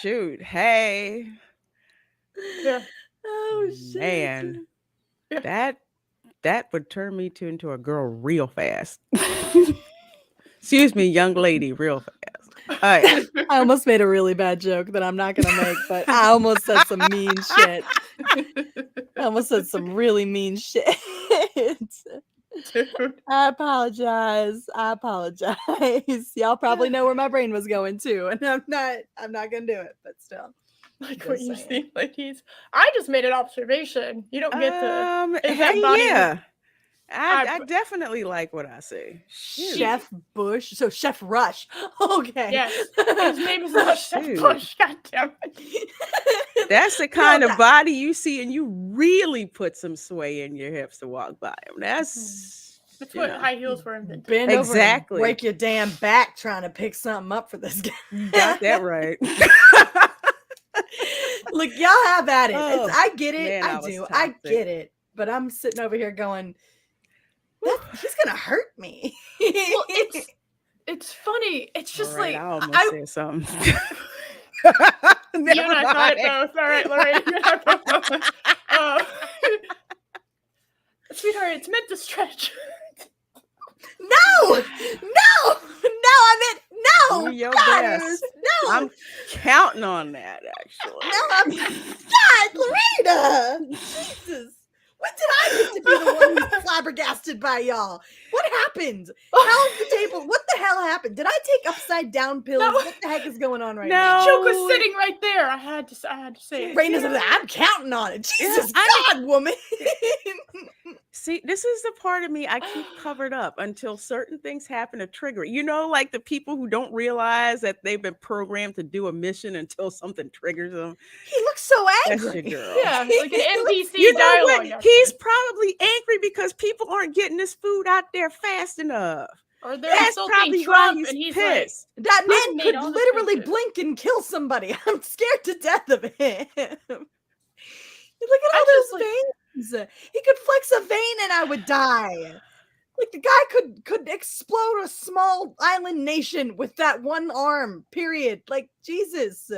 S2: Shoot. Hey.
S1: Yeah.
S3: Oh shit.
S2: Man.
S1: Yeah.
S2: That would turn me into a girl real fast. Excuse me, young lady, real fast.
S3: I almost made a really bad joke that I'm not gonna make, but I almost said some mean shit. I almost said some really mean shit.
S1: Dude.
S3: I apologize. Y'all probably know where my brain was going too, and I'm not gonna do it, but still.
S1: Like
S3: Just
S1: what you
S3: saying.
S1: see, ladies. I just made an observation. You don't get to. Is that
S2: hey,
S1: body-
S2: yeah.
S1: I-
S2: I definitely like what I say. Shoot.
S3: Chef Bush. So Chef Rush. Okay.
S1: Yes. His name is not Chef
S2: Shoot.
S1: Bush. God damn it.
S2: That's the kind of
S3: that-
S2: body you see, and you really put some sway in your hips to walk by him. That's
S1: That's
S2: you
S1: what
S2: know.
S1: high heels were invented.
S3: Bend over
S2: Exactly.
S3: and break your damn back trying to pick something up for this guy.
S2: You got that right.
S3: Look, y'all have at it.
S2: Oh,
S3: I get it.
S2: man,
S3: I
S2: I was
S3: do. I
S2: toxic.
S3: get it. But I'm sitting over here going, he's gonna hurt me.
S1: Well, it's funny. It's just
S2: All right,
S1: like
S2: I almost
S1: I-
S2: said something.
S1: you and I
S2: Never
S1: thought it
S2: mind.
S1: both. All right, Lorraine. You and I both. Sweetheart, it's meant to stretch.
S3: No, I meant no.
S2: Do your
S3: God,
S2: best.
S3: No,
S2: I'm counting on that, actually.
S3: Now I'm God, Lorena. Jesus. When did I get to be the one who's flabbergasted by y'all? What happened? How's the table? What the hell happened? Did I take upside down pills?
S1: No.
S3: What the heck is going on right now?
S1: Joke was sitting right there. I had to say it.
S3: Raina's like, I'm counting on it. Jesus God, woman.
S2: See, this is the part of me I keep covered up until certain things happen to trigger it. You know, like the people who don't realize that they've been programmed to do a mission until something triggers them.
S3: He looks so
S2: That's
S3: angry.
S2: your girl.
S1: Yeah, like an NPC
S2: You know
S1: dialogue.
S2: what? He's probably angry because people aren't getting this food out there fast enough.
S1: Or they're
S2: That's
S1: insulting
S2: probably
S1: Trump,
S2: why
S1: and he's
S2: pissed.
S3: That
S1: Putin
S3: man
S1: made
S3: could
S1: all the
S3: literally
S1: choices.
S3: blink and kill somebody. I'm scared to death of him. Look at all
S1: I
S3: those veins. He could flex a vein and I would die. Like the guy could explode a small island nation with that one arm. Period. Like Jesus.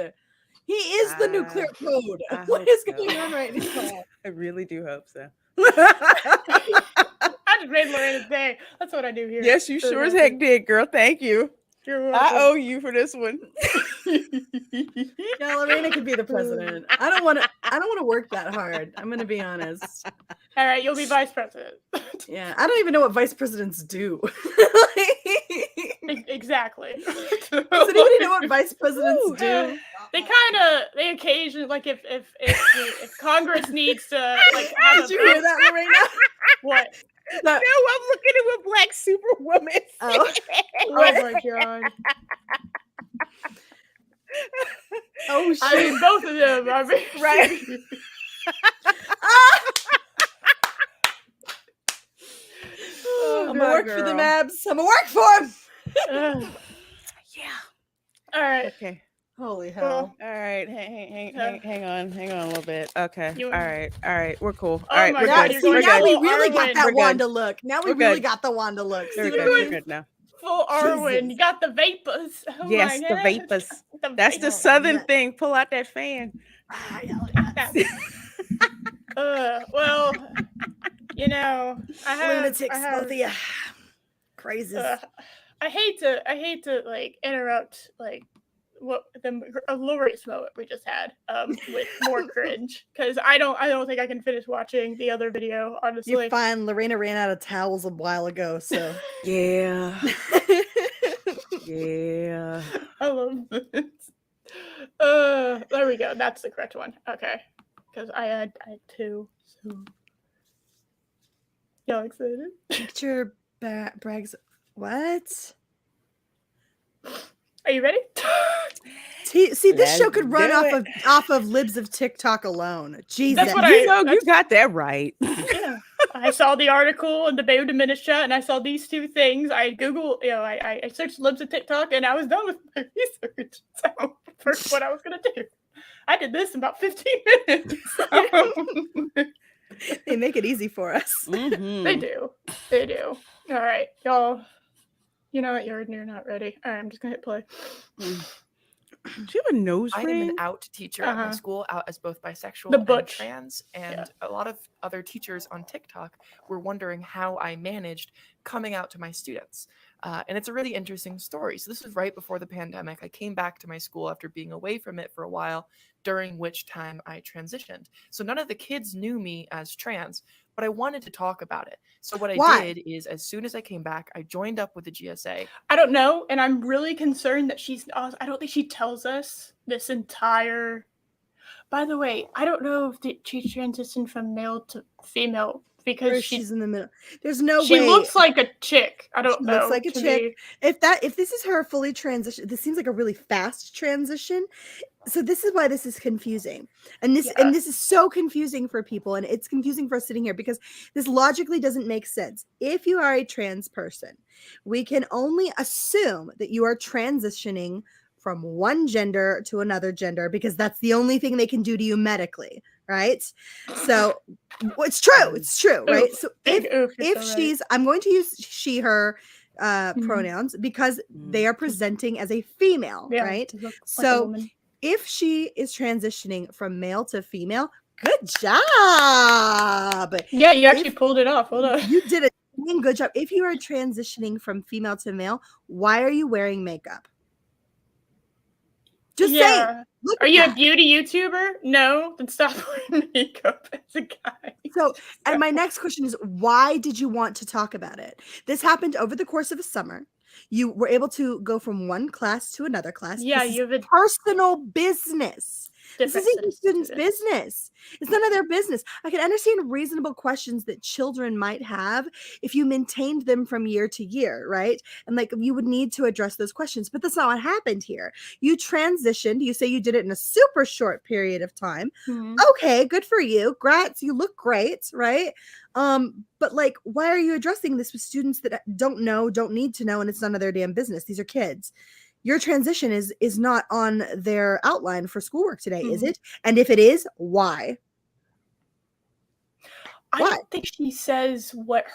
S3: He is the nuclear code.
S2: I
S3: What
S2: hope
S3: is
S2: so.
S3: going on right now?
S2: I really do hope so.
S1: I just made Lorena's day. That's what I do here.
S2: Yes, you sure as heck did, girl. Thank you.
S1: You're
S2: I
S1: welcome.
S2: owe you for this one.
S3: Yeah, Lorena could be the president. I don't want to work that hard. I'm gonna be honest.
S1: All right, you'll be vice president.
S3: Yeah, I don't even know what vice presidents do.
S1: Exactly.
S3: Does anybody know what vice presidents do?
S1: They occasionally, like if Congress needs to like have
S3: Did you hear that, Lorena?
S1: What?
S2: No, I'm looking at what Black Superwoman.
S3: Oh.
S1: Oh my god.
S3: Oh shit!
S1: I mean, both of them. I mean,
S2: Right.
S3: I'm gonna work for the Mabs. I'm gonna work for him.
S2: Yeah.
S1: All right.
S2: Okay.
S3: Holy hell!
S2: All right. Hang on a little bit. Okay.
S1: You-
S2: All right. We're cool.
S1: Oh
S2: All right.
S1: my
S2: We're
S1: God,
S2: good.
S1: you're
S3: See,
S1: going
S2: We're
S3: now
S2: good.
S3: we
S1: full
S3: really got
S1: Arwen.
S3: that
S2: We're good.
S3: Wanda look. Now we
S2: We're
S3: really
S2: good.
S3: got the Wanda look. See
S2: We're
S3: what I
S2: good. We're
S3: mean?
S2: good now.
S1: Full Arwen.
S3: Jesus.
S1: You got the vapors. Oh
S2: Yes,
S1: my
S2: the
S1: God.
S2: vapors.
S1: The
S2: That's the
S1: vapors.
S2: southern
S3: yeah.
S2: thing. Pull out that fan.
S3: Ah, yeah,
S1: Well, you know, I have.
S3: lunatics,
S1: I have
S3: both of you. Crazies.
S1: I hate to like interrupt like what the glorious moment we just had with more cringe because I don't think I can finish watching the other video honestly.
S3: You're fine. Lorena ran out of towels a while ago, so
S2: Yeah. Yeah.
S1: I love this. There we go. That's the correct one. Okay, because I had two. So y'all excited?
S3: picture brags. What?
S1: Are you ready?
S3: See, this
S2: Let's
S3: show could run
S2: do
S3: off of libs of TikTok alone. Jesus.
S1: That's what
S2: You know, you
S1: that's-
S2: got that right.
S1: Yeah. I saw the article in the Babedom Menace chat, and I saw these two things. I Googled, I searched libs of TikTok, and I was done with my research. So, for what I was gonna do, I did this in about 15 minutes.
S3: They make it easy for us.
S2: Mhm.
S1: They do. All right, y'all. You know what? You're not ready. All right, I'm just gonna hit play.
S2: Do you have a nose
S6: I am
S2: ring?
S6: an out teacher at my
S1: Uh-huh.
S6: school, out as both bisexual
S1: The
S6: and
S1: butch.
S6: trans, and
S1: Yeah.
S6: a lot of other teachers on TikTok were wondering how I managed coming out to my students. And it's a really interesting story. So this was right before the pandemic. I came back to my school after being away from it for a while, during which time I transitioned. So none of the kids knew me as trans, but I wanted to talk about it. So what I
S3: Why?
S6: did is, as soon as I came back, I joined up with the GSA.
S1: I don't know, and I'm really concerned that I don't think she tells us this entire. By the way, I don't know if she transitioned from male to female
S3: Or
S1: because
S3: she's in the middle. There's no
S1: she
S3: way.
S1: looks like a chick. I don't
S3: She
S1: know.
S3: looks like a
S1: to
S3: chick.
S1: me.
S3: If this is her fully transition, this seems like a really fast transition. So this is why this is confusing. And this is so confusing for people, and it's confusing for us sitting here because this logically doesn't make sense. If you are a trans person, we can only assume that you are transitioning from one gender to another gender because that's the only thing they can do to you medically, right? So it's true, right? So
S1: Big oof, you're
S3: if
S1: so right.
S3: she's, I'm going to use she, her pronouns because they are presenting as a female,
S1: Yeah,
S3: right?
S1: she looks like a
S3: So
S1: woman.
S3: if she is transitioning from male to female, good job.
S1: Yeah, you actually
S3: if-
S1: pulled it off. Hold on.
S3: You did a dang good job. If you are transitioning from female to male, why are you wearing makeup? Just
S1: Yeah.
S3: saying. Look
S1: Are
S3: at
S1: you a
S3: that.
S1: beauty YouTuber? No, then stop wearing makeup as a guy.
S3: So, and my next question is, why did you want to talk about it? This happened over the course of a summer. You were able to go from one class to another class.
S1: Yeah,
S3: This is
S1: you have a
S3: personal business. This
S1: different
S3: isn't
S1: set
S3: your
S1: of
S3: students'
S1: students.
S3: business. It's none of their business. I can understand reasonable questions that children might have if you maintained them from year to year, right? And like you would need to address those questions, but that's not what happened here. You transitioned. You say you did it in a super short period of time.
S1: Mhm.
S3: Okay, good for you. Grats, you look great, right? But like, why are you addressing this with students that don't know, don't need to know, and it's none of their damn business? These are kids. Your transition is not on their outline for schoolwork today, is
S1: Mhm.
S3: it? And if it is, why?
S1: I
S3: Why?
S1: don't think she says what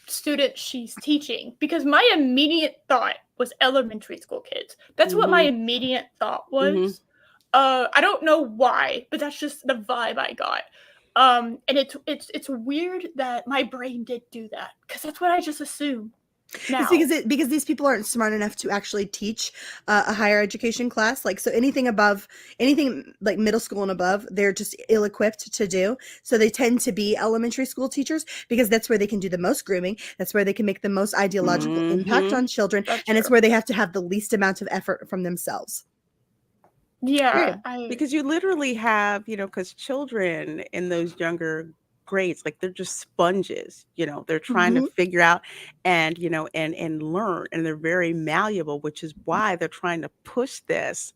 S1: student she's teaching, because my immediate thought was elementary school kids. That's what my immediate thought was. I don't know why, but that's just the vibe I got. And it's weird that my brain did do that, because that's what I just assumed. Now,
S3: It's because these people aren't smart enough to actually teach a higher education class. Like, so anything like middle school and above, they're just ill-equipped to do. So they tend to be elementary school teachers because that's where they can do the most grooming. That's where they can make the most ideological impact on children.
S1: That's
S3: And it's
S1: true.
S3: where they have to have the least amount of effort from themselves.
S1: Yeah,
S2: Because you literally have, because children in those younger grades, like they're just sponges, they're trying to figure out and, and learn, and they're very malleable, which is why they're trying to push this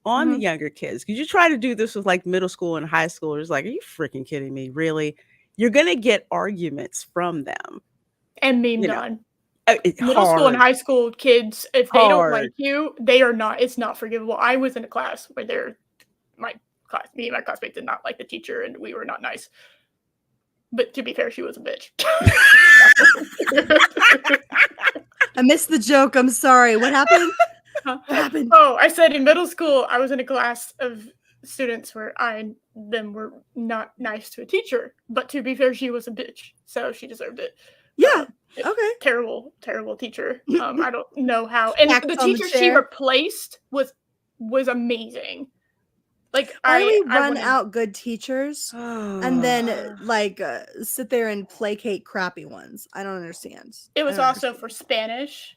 S2: on the younger kids. Because you try to do this with like middle school and high schoolers, like, are you freaking kidding me? Really? You're going to get arguments from them.
S1: and memed on.
S2: It's
S1: Middle school and
S2: hard.
S1: high school kids, if they don't like
S2: Hard.
S1: you, they are not. It's not forgivable. I was in a class where me and my classmates did not like the teacher, and we were not nice. But to be fair, she was a bitch.
S3: I missed the joke. I'm sorry. What happened? What happened?
S1: Oh, I said in middle school, I was in a class of students where them were not nice to a teacher. But to be fair, she was a bitch, so she deserved it.
S3: Yeah. Okay.
S1: Terrible teacher. I don't know how. And
S3: Facts
S1: the
S3: on the
S1: teacher she
S3: chair.
S1: replaced was amazing. Like,
S3: Why do we run
S1: wanted-
S3: out good teachers and then sit there and placate crappy ones? I don't understand.
S1: It was
S3: I don't
S1: also
S3: understand.
S1: for Spanish.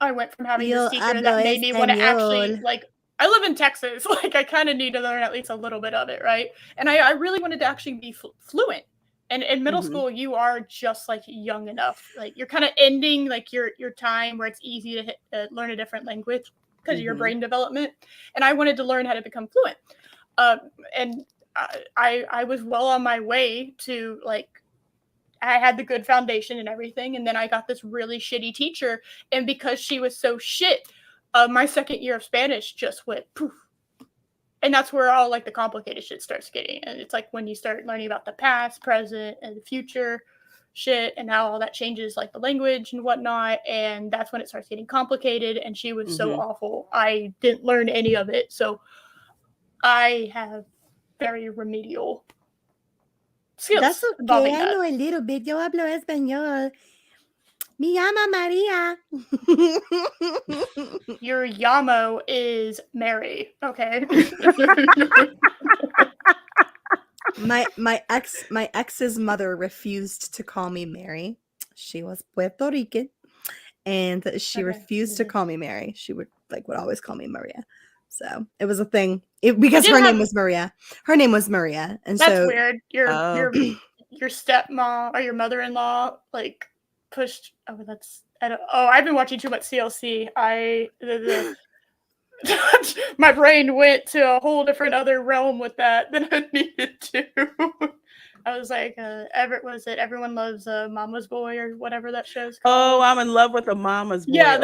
S1: I went from having
S3: Yo
S1: this teacher
S3: hablo
S1: that made me want to actually,
S3: español.
S1: like, I live in Texas. Like, I kind of need to learn at least a little bit of it, right? And I really wanted to actually be fluent. And in middle school, you are just like young enough. Like, you're kind of ending like your time where it's easy to learn a different language because of your brain development. And I wanted to learn how to become fluent. And I was well on my way to, like, I had the good foundation and everything. And then I got this really shitty teacher. And because she was so shit, my second year of Spanish just went poof. And that's where all like the complicated shit starts getting. And it's like when you start learning about the past, present, and the future shit and how all that changes like the language and whatnot. And that's when it starts getting complicated. And she was so awful. I didn't learn any of it. So I have very remedial skills.
S3: That's okay.
S1: involving
S3: I
S1: that.
S3: know a little bit. Yo hablo español. Me llama Maria.
S1: Your Yamo is Mary. Okay.
S3: my ex's mother refused to call me Mary. She was Puerto Rican, and she refused to call me Mary. She would always call me Maria. So it was a thing. Because her name was Maria. Her name was Maria, and
S1: that's
S3: so
S1: weird. Your stepmom or your mother-in-law like pushed. I've been watching too much CLC. My brain went to a whole different other realm with that than it needed to. I was like, Everyone Loves Mama's Boy or whatever that show's called?
S2: Oh, I'm in love with a mama's boy.
S1: Yeah,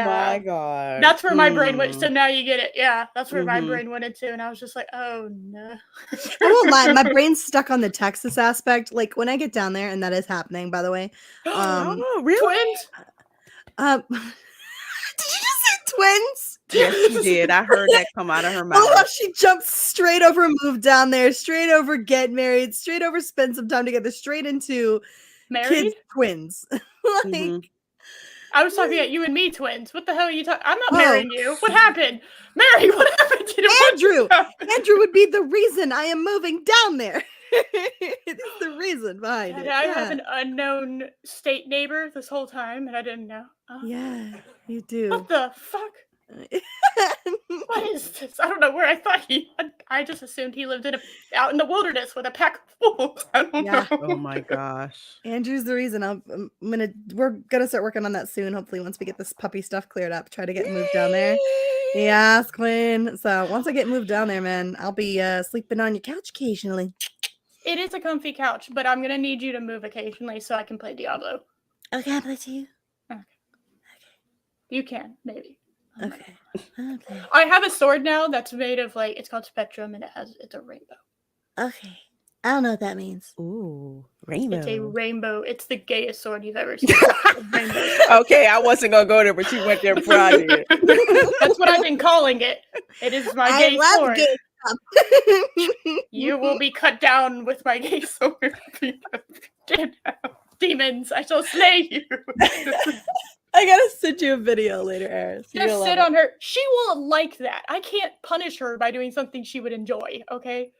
S2: My God.
S1: That's where my brain went. So now you get it. Yeah, that's where my brain went into. And I was just like, oh, no.
S3: I won't lie. My brain's stuck on the Texas aspect. Like when I get down there, and that is happening, by the way.
S2: Oh, really?
S1: Twins?
S3: Did you just say twins?
S2: Yes, she did. I heard that come out of her mouth.
S3: Oh, she jumped straight over, moved down there, straight over, get married, straight over, spend some time together, straight into
S1: Married?
S3: kids, twins.
S1: I was talking about you and me twins. What the hell are you talking? I'm not
S3: Oh.
S1: marrying you. What happened? Mary, what happened to you?
S3: Andrew! Andrew would be the reason I am moving down there. It's the reason behind
S1: And
S3: it.
S1: I have
S3: Yeah.
S1: an unknown state neighbor this whole time, and I didn't know. Oh,
S3: Yeah, you do.
S1: what the fuck? What is this? I don't know where I thought I just assumed he lived out in the wilderness with a pack of wolves. I don't
S3: Yeah.
S1: know.
S2: Oh my gosh.
S3: Andrew's the reason. We're gonna start working on that soon. Hopefully, once we get this puppy stuff cleared up, try to get moved down there. Yes, Queen. So once I get moved down there, man, I'll be sleeping on your couch occasionally.
S1: It is a comfy couch, but I'm gonna need you to move occasionally so I can play Diablo.
S3: Okay, I'll play to you.
S1: You can, maybe.
S3: Okay. Okay.
S1: I have a sword now that's made of it's called Spectrum, and it's a rainbow.
S3: Okay. I don't know what that means.
S2: Ooh, rainbow.
S1: It's a rainbow. It's the gayest sword you've ever seen. Rainbow.
S2: Okay, I wasn't gonna go there, but you went there before I did.
S1: That's what I've been calling it. It is my
S3: I
S1: gay
S3: love
S1: sword.
S3: gay stuff.
S1: You will be cut down with my gay sword. Demons, I shall slay you.
S3: I gotta send you a video later, Eris.
S1: Just sit on her. She will like that. I can't punish her by doing something she would enjoy, okay?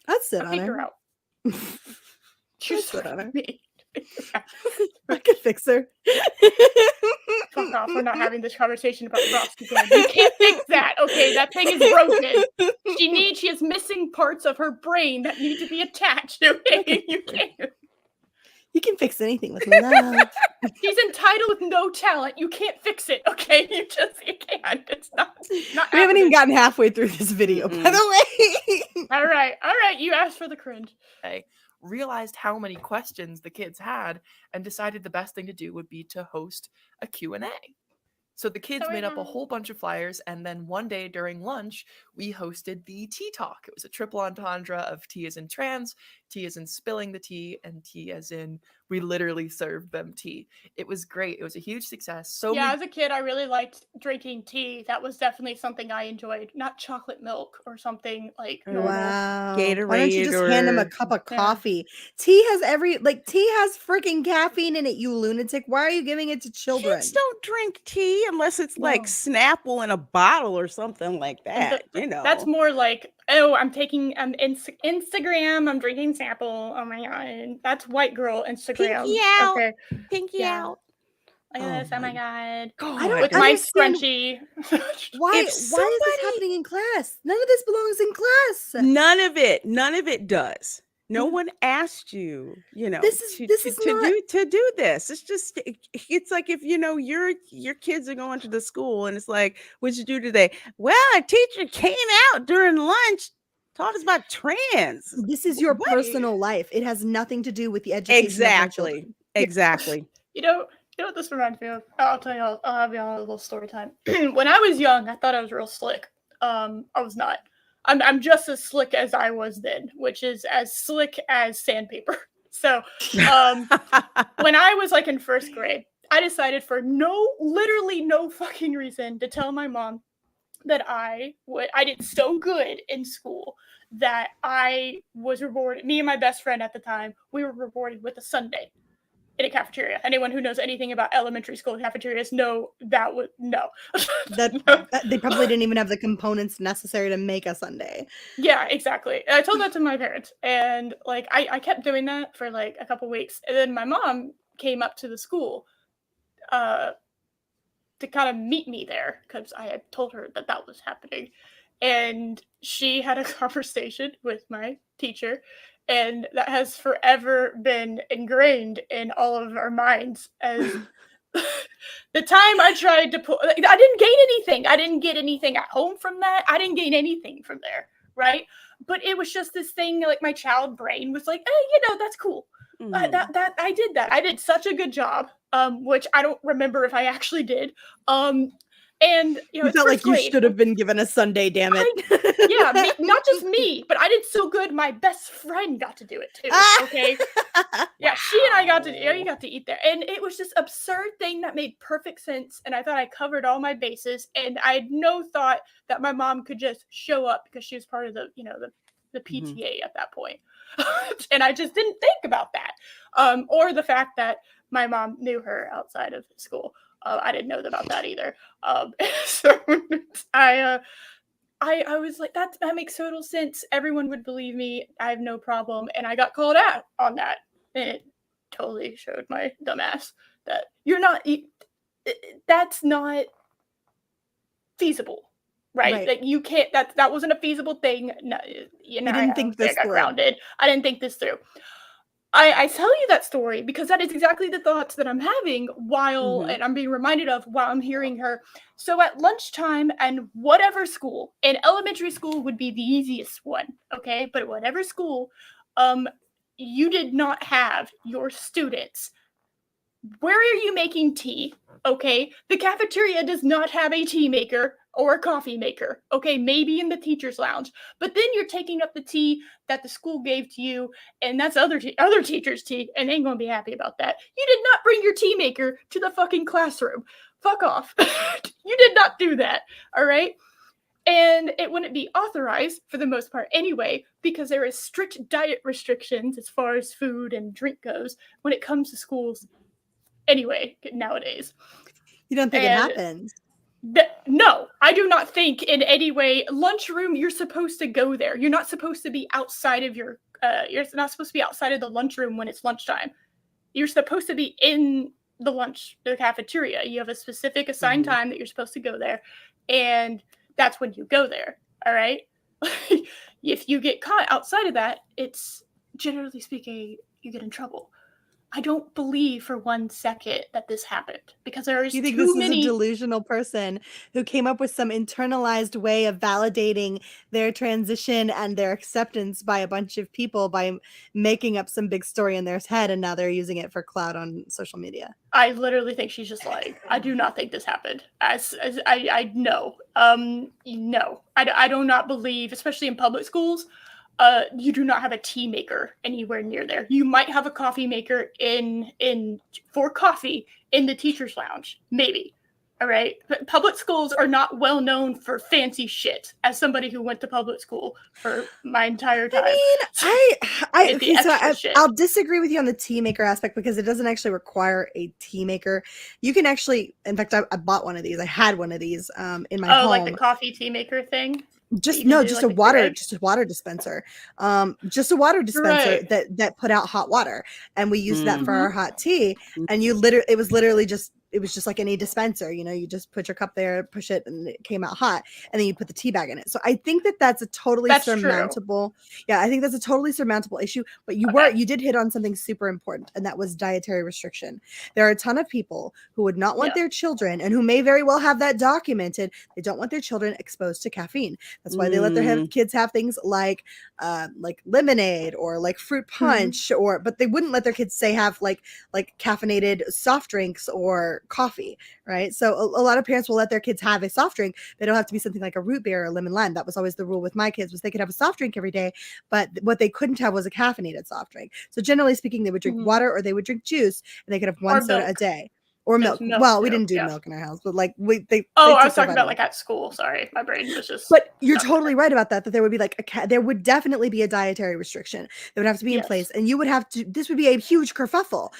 S3: I'd sit
S1: I'll
S3: on
S1: kick
S3: her.
S1: her out.
S3: I'd sit on her.
S1: Me.
S3: I could fix her.
S1: Fuck off. We're not having this conversation about Frost again. You can't fix that, okay? That thing is broken. She has missing parts of her brain that need to be attached, okay? You can't.
S3: You can fix anything with love.
S1: She's entitled with no talent. You can't fix it, okay? You can't. It's not
S3: We haven't even
S1: happening.
S3: gotten halfway through this video, by the way.
S1: All right. You asked for the cringe.
S6: I realized how many questions the kids had and decided the best thing to do would be to host a Q&A. So the kids made up a whole bunch of flyers, and then one day during lunch, we hosted the tea talk. It was a triple entendre of T as in trans, T as in spilling the tea, and T as in we literally served them tea. It was great. It was a huge success.
S1: As a kid, I really liked drinking tea. That was definitely something I enjoyed. Not chocolate milk or something like normal.
S3: Wow.
S2: Gatorade
S3: Why don't you just hand them a
S2: or-
S3: cup of
S1: Yeah.
S3: coffee? Tea has tea has freaking caffeine in it, you lunatic. Why are you giving it to children?
S2: Kids don't drink tea unless it's like
S1: No.
S2: Snapple in a bottle or something like that.
S1: That's more like, oh, I'm taking Instagram. I'm drinking Snapple. Oh my god, that's white girl Instagram.
S2: Pinky out.
S1: Okay.
S2: pinky
S1: Yeah.
S2: out.
S1: Yes. Oh my god.
S3: I don't
S1: With my
S3: understand
S1: scrunchie.
S3: why
S2: If
S3: is this
S2: somebody-
S3: happening in class? None of this belongs in class.
S2: None of it does. No one asked you,
S3: This is not
S2: to do this. It's like if your kids are going to the school and it's like, what'd you do today? Well, a teacher came out during lunch, taught us about trans.
S3: This is your
S2: What?
S3: personal life. It has nothing to do with the education of my
S2: Exactly.
S3: children.
S2: Exactly.
S1: You know what this reminds me of? I'll tell y'all. I'll have y'all a little story time. When I was young, I thought I was real slick. I was not. I'm just as slick as I was then, which is as slick as sandpaper. So, when I was in first grade, I decided for literally no fucking reason to tell my mom that I did so good in school that I was rewarded. Me and my best friend at the time, we were rewarded with a sundae in a cafeteria. Anyone who knows anything about elementary school cafeterias know that would no.
S3: They probably didn't even have the components necessary to make a sundae.
S1: Yeah, exactly. I told that to my parents, and I kept doing that for a couple weeks, and then my mom came up to the school to kind of meet me there because I had told her that was happening, and she had a conversation with my teacher, and that has forever been ingrained in all of our minds as the time I tried to pull. I didn't gain anything. I didn't get anything at home from that. I didn't gain anything from there, right? But it was just this thing, my child brain was like, hey, that's cool. That I did that. I did such a good job, which I don't remember if I actually did. And
S3: You
S1: it's
S3: felt like
S1: first
S3: you
S1: grade.
S3: should have been given a sundae, damn it.
S1: Not just me, but I did so good. My best friend got to do it too. Okay, yeah, she and I got to. You got to eat there, and it was this absurd thing that made perfect sense. And I thought I covered all my bases, and I had no thought that my mom could just show up because she was part of the PTA at that point. And I just didn't think about that. Or the fact that my mom knew her outside of school. I didn't know about that either. So I was like, that makes total sense. Everyone would believe me. I have no problem. And I got called out on that. And it totally showed my dumbass that that's not feasible. Right? Like you can't, that wasn't a feasible thing. No,
S3: you didn't think this
S1: I got
S3: through.
S1: grounded. I didn't think this through. I tell you that story because that is exactly the thoughts that I'm having while, and I'm being reminded of while I'm hearing her. So at lunchtime and whatever school, and elementary school would be the easiest one, okay? But whatever school, you did not have your students. Where are you making tea? Okay, the cafeteria does not have a tea maker or a coffee maker. Okay, maybe in the teacher's lounge, but then you're taking up the tea that the school gave to you, and that's other teachers' tea, and they ain't gonna be happy about that. You did not bring your tea maker to the fucking classroom. Fuck off. You did not do that. All right. And it wouldn't be authorized for the most part anyway, because there is strict diet restrictions as far as food and drink goes when it comes to schools. Anyway, nowadays.
S3: You don't think it happens?
S1: No, I do not think in any way. Lunchroom, you're supposed to go there. You're not supposed to be outside of your, you're not supposed to be outside of the lunchroom when it's lunchtime. You're supposed to be in the cafeteria. You have a specific assigned time that you're supposed to go there. And that's when you go there. All right. If you get caught outside of that, it's generally speaking, you get in trouble. I don't believe for 1 second that this happened because there is
S3: you think
S1: too
S3: this
S1: many...
S3: is a delusional person who came up with some internalized way of validating their transition and their acceptance by a bunch of people by making up some big story in their head, and now they're using it for clout on social media.
S1: I literally think she's just lying. I do not think this happened. I know. No. I do not believe, especially in public schools, you do not have a tea maker anywhere near there. You might have a coffee maker for coffee in the teacher's lounge, maybe. All right, but public schools are not well known for fancy shit. As somebody who went to public school for my entire time,
S3: I'll disagree with you on the tea maker aspect because it doesn't actually require a tea maker. You can actually, in fact, I bought one of these. I had one of these in my home.
S1: Oh, like the coffee tea maker thing.
S3: Just a water dispenser. Just a water dispenser that put out hot water, and we used that for our hot tea. And it was just like any dispenser, you just put your cup there, push it, and it came out hot, and then you put the tea bag in it. So I think that's a totally surmountable. True. Yeah, I think that's a totally surmountable issue. But you did hit on something super important, and that was dietary restriction. There are a ton of people who would not want their children, and who may very well have that documented. They don't want their children exposed to caffeine. That's why they let their kids have things like lemonade or like fruit punch, but they wouldn't let their kids have like caffeinated soft drinks or coffee, right? So a lot of parents will let their kids have a soft drink. They don't have to be something like a root beer or lemon lime. That was always the rule with my kids, was they could have a soft drink every day, but what they couldn't have was a caffeinated soft drink. So generally speaking, they would drink water or they would drink juice, and they could have one soda a day. Or milk. Well, we didn't do milk in our house, but I
S1: was talking about like at school. Sorry, my brain was just.
S3: But you're totally right about that. That there would be there would definitely be a dietary restriction that would have to be in place, and you would have to. This would be a huge kerfuffle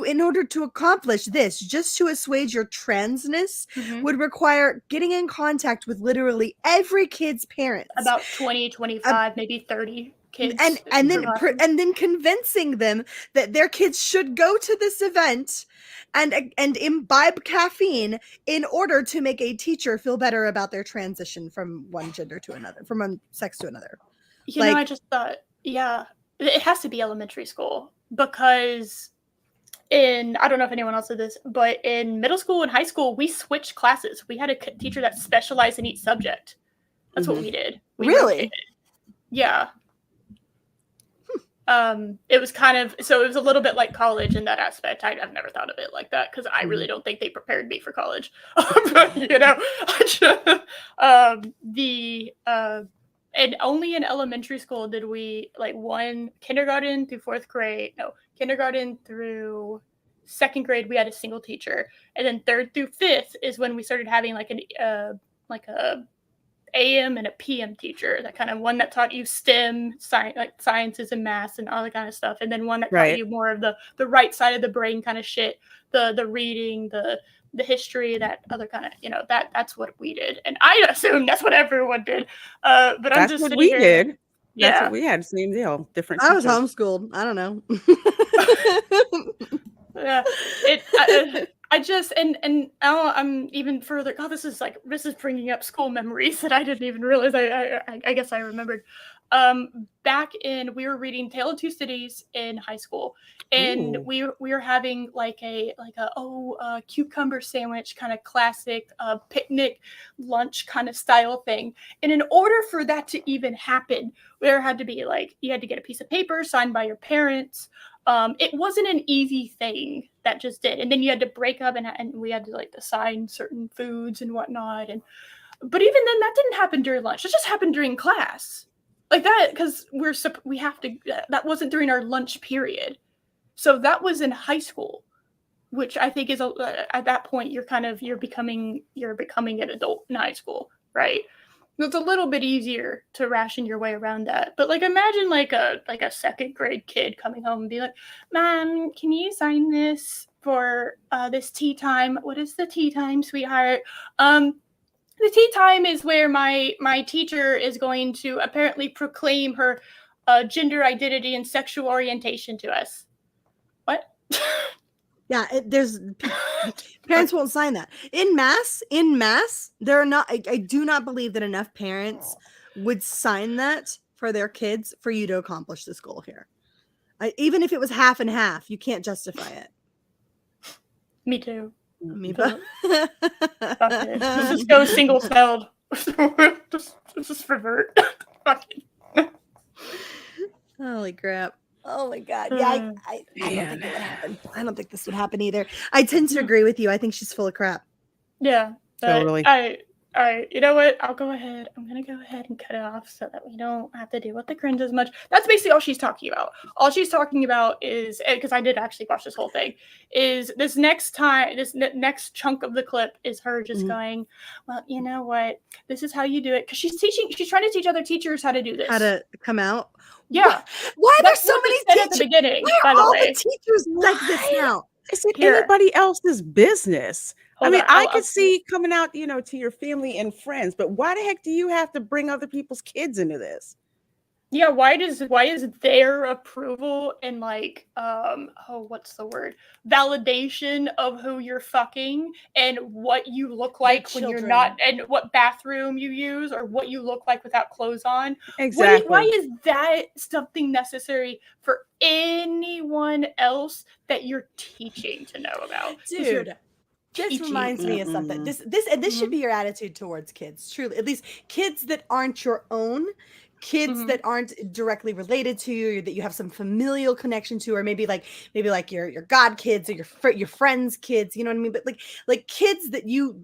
S3: in order to accomplish this. Just to assuage your transness would require getting in contact with literally every kid's parents.
S1: About 20, 25, maybe 30. Kids
S3: and then convincing them that their kids should go to this event and imbibe caffeine in order to make a teacher feel better about their transition from one gender to another, from one sex to another.
S1: I just thought, it has to be elementary school, because I don't know if anyone else did this, but in middle school and high school, we switched classes. We had a teacher that specialized in each subject. That's what we did. We rotated. Yeah. It was so it was a little bit like college in that aspect. I've never thought of it like that because I really don't think they prepared me for college. And only in elementary school did we kindergarten through 4th grade. No, kindergarten through 2nd grade, we had a single teacher, and then 3rd through 5th is when we started having a AM and a PM teacher. That kind of one that taught you STEM, like sciences and maths and all that kind of stuff, and then one that taught you more of the right side of the brain kind of shit, the reading, the history, that other kind of, that's what we did, and I assume that's what everyone did. But
S2: that's
S1: I'm just
S2: what
S1: sitting
S2: we
S1: here,
S2: did.
S1: yeah.
S2: That's what we had. Same deal. Different.
S3: I was
S2: teachers.
S3: homeschooled. I don't know.
S1: Yeah, I just and now I'm even further. God, this is bringing up school memories that I didn't even realize. I guess I remembered. Back in, we were reading Tale of Two Cities in high school, and we were having like a cucumber sandwich kind of classic picnic lunch kind of style thing. And in order for that to even happen, there had to be you had to get a piece of paper signed by your parents. It wasn't an easy thing that just did. And then you had to break up and we had to assign certain foods and whatnot. But even then, that didn't happen during lunch. It just happened during class. Like that, because we have to, that wasn't during our lunch period. So that was in high school, which I think is at that point, you're becoming an adult in high school, right? It's a little bit easier to ration your way around that. But imagine a second grade kid coming home and be like, "Mom, can you sign this for this tea time?" What is the tea time, sweetheart? The tea time is where my teacher is going to apparently proclaim her gender identity and sexual orientation to us. What?
S3: Yeah, there's parents won't sign that. In mass, there are not. I do not believe that enough parents would sign that for their kids for you to accomplish this goal here. Even if it was half and half, you can't justify it.
S1: Me too.
S3: Me both.
S1: Let's just go single celled. just revert.
S3: Holy crap. Oh my God. Yeah, I don't think it would happen. I don't think this would happen either. I tend to agree with you. I think she's full of crap.
S1: Yeah.
S2: Totally.
S1: All right. You know what? I'll go ahead. I'm going to go ahead and cut it off so that we don't have to deal with the cringe as much. That's basically all she's talking about. All she's talking about is, because I did actually watch this whole thing, is this next chunk of the clip is her just going, well, you know what? This is how you do it. Because she's trying to teach other teachers how to do this.
S3: How to come out.
S1: Yeah.
S3: Why are there so many teachers
S1: at the beginning?
S3: Why
S1: by
S3: are
S1: the
S3: all
S1: way,
S3: the teachers like this now?
S2: Is it anybody else's business?
S1: Hold
S2: I mean,
S1: on,
S2: I could see coming out, to your family and friends, but why the heck do you have to bring other people's kids into this?
S1: Yeah, why is their approval and what's the word? Validation of who you're fucking and what you look like when you're not, and what bathroom you use or what you look like without clothes on.
S2: Exactly.
S1: Why is that something necessary for anyone else that you're teaching to know about?
S3: Dude, this reminds me of something. This should be your attitude towards kids, truly. At least kids that aren't your own. Kids that aren't directly related to you, or that you have some familial connection to, or maybe like your god kids or your friends' kids, you know what I mean? But like kids that you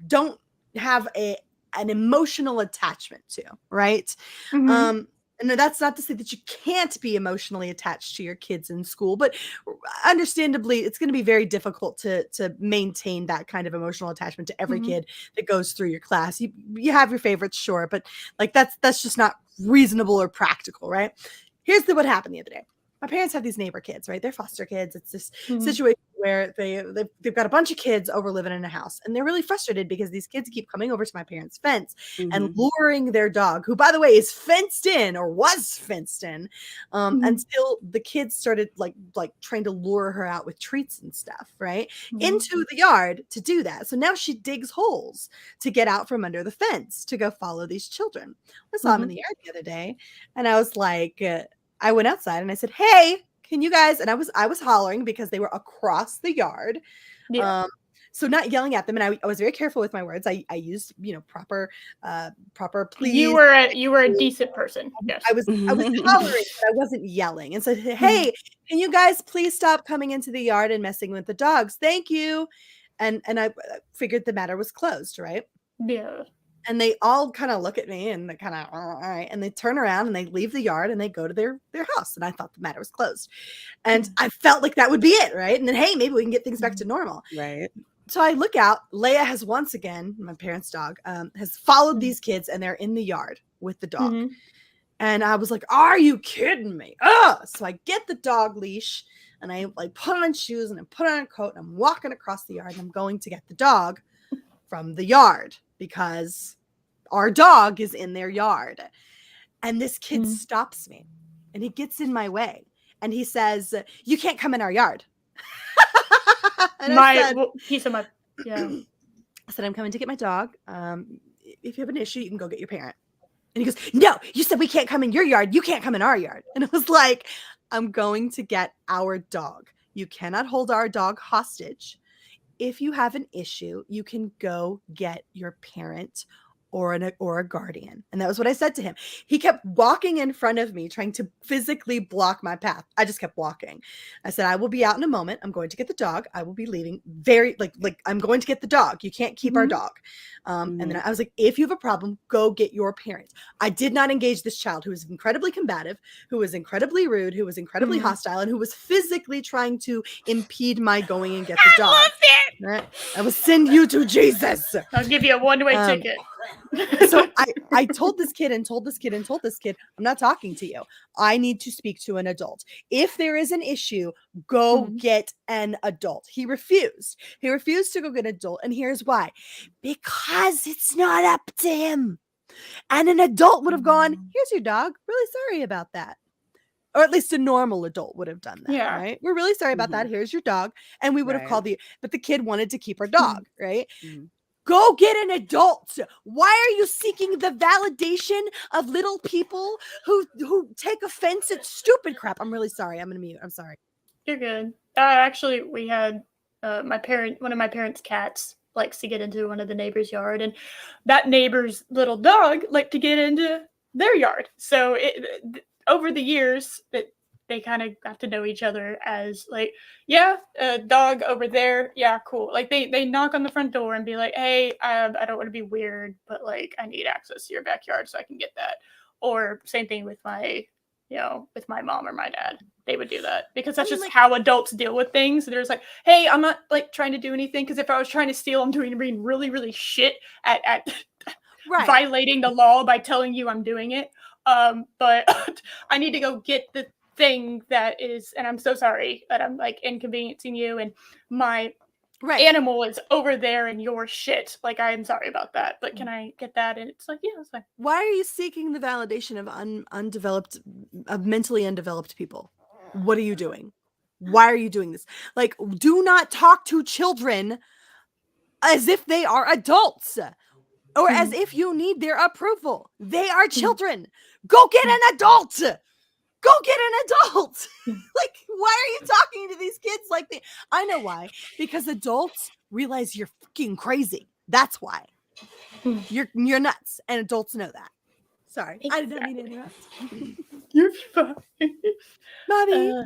S3: don't have an emotional attachment to, right? And that's not to say that you can't be emotionally attached to your kids in school, but understandably, it's going to be very difficult to maintain that kind of emotional attachment to every kid that goes through your class. You have your favorites, sure, but that's just not reasonable or practical, right? Here's what happened the other day. My parents have these neighbor kids, right? They're foster kids. It's this situation where they've got a bunch of kids over living in a house, and they're really frustrated because these kids keep coming over to my parents' fence and luring their dog, who, by the way, is fenced in or was fenced in, until the kids started like trying to lure her out with treats and stuff, right? Into the yard to do that. So now she digs holes to get out from under the fence to go follow these children. I saw them in the yard the other day, and I was like, I went outside and I said, "Hey, can you guys?" And I was hollering because they were across the yard. Yeah. So not yelling at them, and I was very careful with my words. I used proper please.
S1: You were a decent person. Yes.
S3: I was hollering, but I wasn't yelling. And said, "Hey, can you guys please stop coming into the yard and messing with the dogs? Thank you." And I figured the matter was closed, right?
S1: Yeah.
S3: And they all kind of look at me and they kind of, all right. And they turn around and they leave the yard and they go to their house. And I thought the matter was closed. And I felt like that would be it, right? And then, hey, maybe we can get things back to normal.
S2: Right.
S3: So I look out. Leia has once again, my parents' dog, has followed these kids, and they're in the yard with the dog.
S1: Mhm.
S3: And I was like, "Are you kidding me?" Ugh! So I get the dog leash, and I like put on shoes, and I put on a coat, and I'm walking across the yard, and I'm going to get the dog from the yard because our dog is in their yard. And this kid stops me, and he gets in my way, and he says, "You can't come in our yard." And
S1: Piece of my
S3: I said, "I'm coming to get my dog. If you have an issue, you can go get your parent." And he goes, "No, you said we can't come in your yard. You can't come in our yard." And I was like, "I'm going to get our dog. You cannot hold our dog hostage. If you have an issue, you can go get your parent or a guardian." And that was what I said to him. He kept walking in front of me, trying to physically block my path. I just kept walking. I said, "I will be out in a moment. I'm going to get the dog. I will be leaving very like I'm going to get the dog. You can't keep our dog." And then I was like, "If you have a problem, go get your parent." I did not engage this child who was incredibly combative, who was incredibly rude, who was incredibly hostile, and who was physically trying to impede my going and get the dog.
S2: I love it.
S3: Right? I will send you to Jesus.
S1: I'll give you a one-way ticket.
S3: So I told this kid, "I'm not talking to you. I need to speak to an adult. If there is an issue, go get an adult." He refused. He refused to go get an adult. And here's why. Because it's not up to him. And an adult would have gone, "Here's your dog. Really sorry about that." Or at least a normal adult would have done that,
S1: Yeah.
S3: right? "We're really sorry about that. Here's your dog." And we would have called but the kid wanted to keep her dog, right? Go get an adult. Why are you seeking the validation of little people who take offense at stupid crap? I'm really sorry. I'm gonna mute. I'm sorry.
S1: You're good. Actually, we had one of my parents' cats likes to get into one of the neighbors' yard, and that neighbor's little dog liked to get into their yard. So over the years that they kind of got to know each other as like, yeah, dog over there. Yeah, cool. Like they knock on the front door and be like, "Hey, I don't want to be weird, but like I need access to your backyard so I can get that." Or same thing with my mom or my dad. They would do that because that's just how adults deal with things. There's like, "Hey, I'm not like trying to do anything," because if I was trying to steal, I'm being really, really shit at violating the law by telling you I'm doing it. But I need to go get the thing that is, and I'm so sorry that I'm like inconveniencing you, and my animal is over there and your shit. Like, I'm sorry about that, but can I get that? And it's like, yeah, it's fine.
S3: Why are you seeking the validation of mentally undeveloped people? What are you doing? Why are you doing this? Like, do not talk to children as if they are adults. Or as if you need their approval. They are children. Go get an adult. Go get an adult. Like, why are you talking to these kids like that? I know why. Because adults realize you're fucking crazy. That's why. You're nuts. And adults know that. Sorry.
S1: Exactly.
S3: I did not mean to interrupt.
S1: You're fine.
S3: Mommy.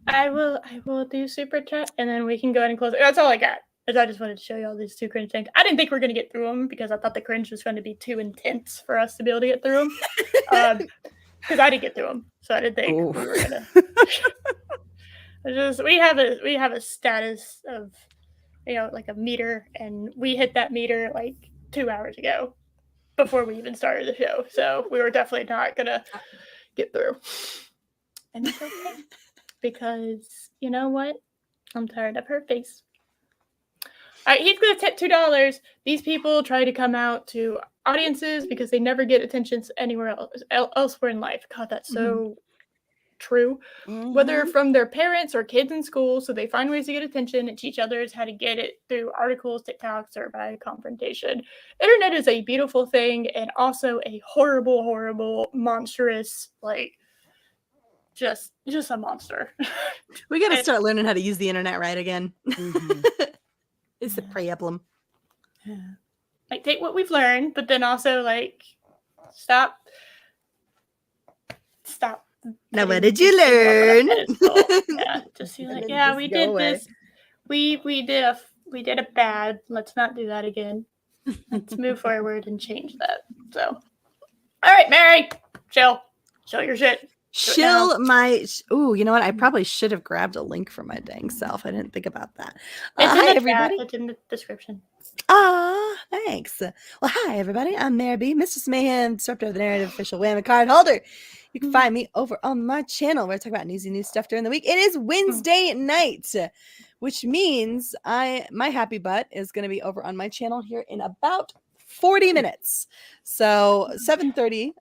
S1: I will do super chat and then we can go ahead and close it. That's all I got. Because I just wanted to show you all these two cringe things. I didn't think we were going to get through them because I thought the cringe was going to be too intense for us to be able to get through them. Because I didn't get through them, so I didn't think we were gonna. We have a status of, like a meter, and we hit that meter like 2 hours ago, before we even started the show. So we were definitely not gonna get through, and it's okay because you know what? I'm tired of her face. All right, he's gonna tip $2. These people try to come out to audiences because they never get attention anywhere elsewhere in life. God, that's so true. Whether from their parents or kids in school, so they find ways to get attention and teach others how to get it through articles, TikToks, or by confrontation. Internet is a beautiful thing and also a horrible, horrible, monstrous, like just a monster.
S3: We got to start learning how to use the internet right again. It's the problem.
S1: Yeah. Like, take what we've learned, but then also like stop.
S3: Now, what did you learn?
S1: Yeah, just be like, yeah, we did this. We did a bad. Let's not do that again. Let's move forward and change that. So, all right, Mary, chill your shit.
S3: Shill my. Ooh, you know what? I probably should have grabbed a link for my dang self. I didn't think about that.
S1: It's in
S3: Hi,
S1: the
S3: everybody.
S1: chat. It's in the description.
S3: Thanks. Well, hi, everybody. I'm Mary B, Mistress Mayhem, disruptor of the narrative, official Wham card holder. You can find me over on my channel where I talk about newsy new stuff during the week. It is Wednesday night, which means my happy butt is going to be over on my channel here in about 40 minutes. So 7:30,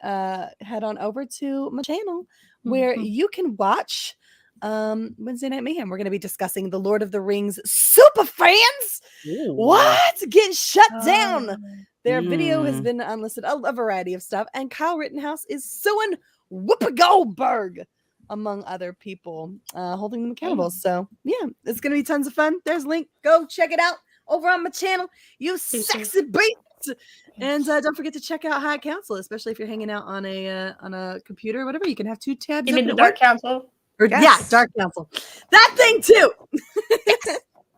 S3: head on over to my channel where you can watch Wednesday Night Mayhem. We're going to be discussing the Lord of the Rings super fans. What? Get shut down. Their video has been unlisted, a variety of stuff. And Kyle Rittenhouse is suing Whoopi Goldberg, among other people, holding them accountable. So, yeah, it's going to be tons of fun. There's a link. Go check it out over on my channel. You sexy beats. And don't forget to check out High Council, especially if you're hanging out on a computer or whatever. You can have 2 tabs.
S1: You mean the Dark Council?
S3: Or, yeah, Dark Council. That thing too.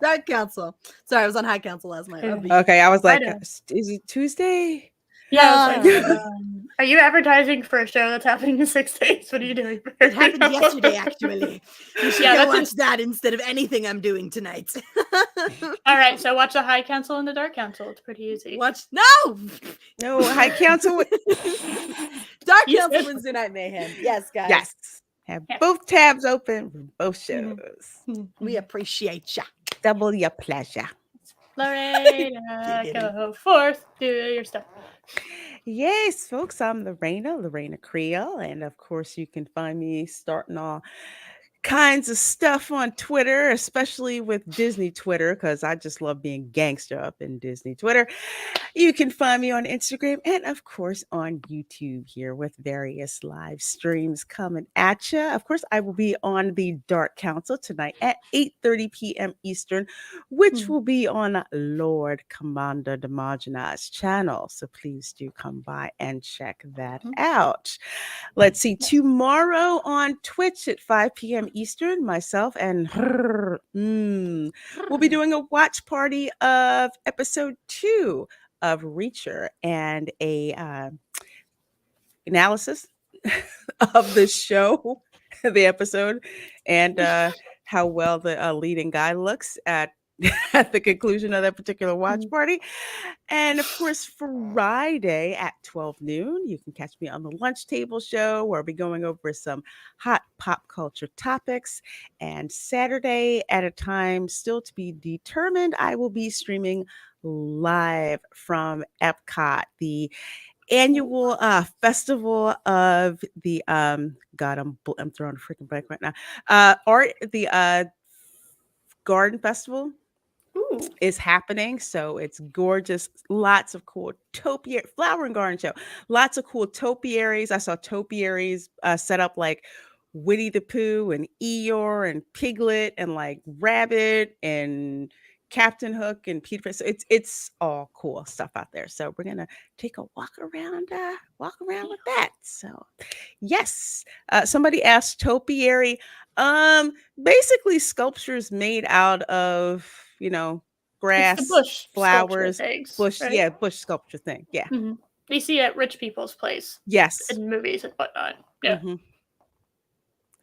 S3: Dark Council. Sorry, I was on High Council last night.
S2: Okay, I was like, is it Tuesday?
S1: Yeah. Are you advertising for a show that's happening in 6 days? What are you doing?
S3: It happened yesterday, actually. You should go watch that instead of anything I'm doing tonight.
S1: All right, so watch the High Council and the Dark Council. It's pretty easy.
S2: No, High Council.
S3: Dark Council Wednesday Night Mayhem. Yes, guys.
S2: Yes. Have both tabs open for both shows.
S3: We appreciate ya.
S2: Double your pleasure.
S1: Lorena, go forth. Do your stuff.
S2: Yes, folks, I'm Lorena Creole. And of course, you can find me starting all kinds of stuff on Twitter, especially with Disney Twitter, because I just love being gangster up in Disney Twitter. You can find me on Instagram and, of course, on YouTube here with various live streams coming at you. Of course, I will be on the Dark Council tonight at 8:30 p.m. Eastern, which will be on Lord Commander Demagina's channel. So please do come by and check that out. Let's see, tomorrow on Twitch at 5 p.m. Eastern, myself and we'll be doing a watch party of episode 2 of Reacher and a analysis of the show, the episode, and how well the leading guy looks at the conclusion of that particular watch party. And of course, Friday at 12 noon, you can catch me on the Lunch Table Show, where I'll be going over some hot pop culture topics. And Saturday at a time still to be determined, I will be streaming live from Epcot, the annual festival of the God, I'm throwing a freaking blank right now. Garden Festival is happening, so it's gorgeous. Lots of cool flower and garden show. Lots of cool topiaries. I saw topiaries set up like Winnie the Pooh and Eeyore and Piglet and like Rabbit and Captain Hook and Peter Pan. So it's all cool stuff out there. So we're gonna take a walk around with that. So yes, somebody asked topiary. Basically sculptures made out of, grass,
S1: bush
S2: flowers,
S1: things,
S2: bush,
S1: right?
S2: yeah, bush sculpture thing. Yeah.
S1: They see at rich people's place.
S2: Yes.
S1: In movies and whatnot. Yeah.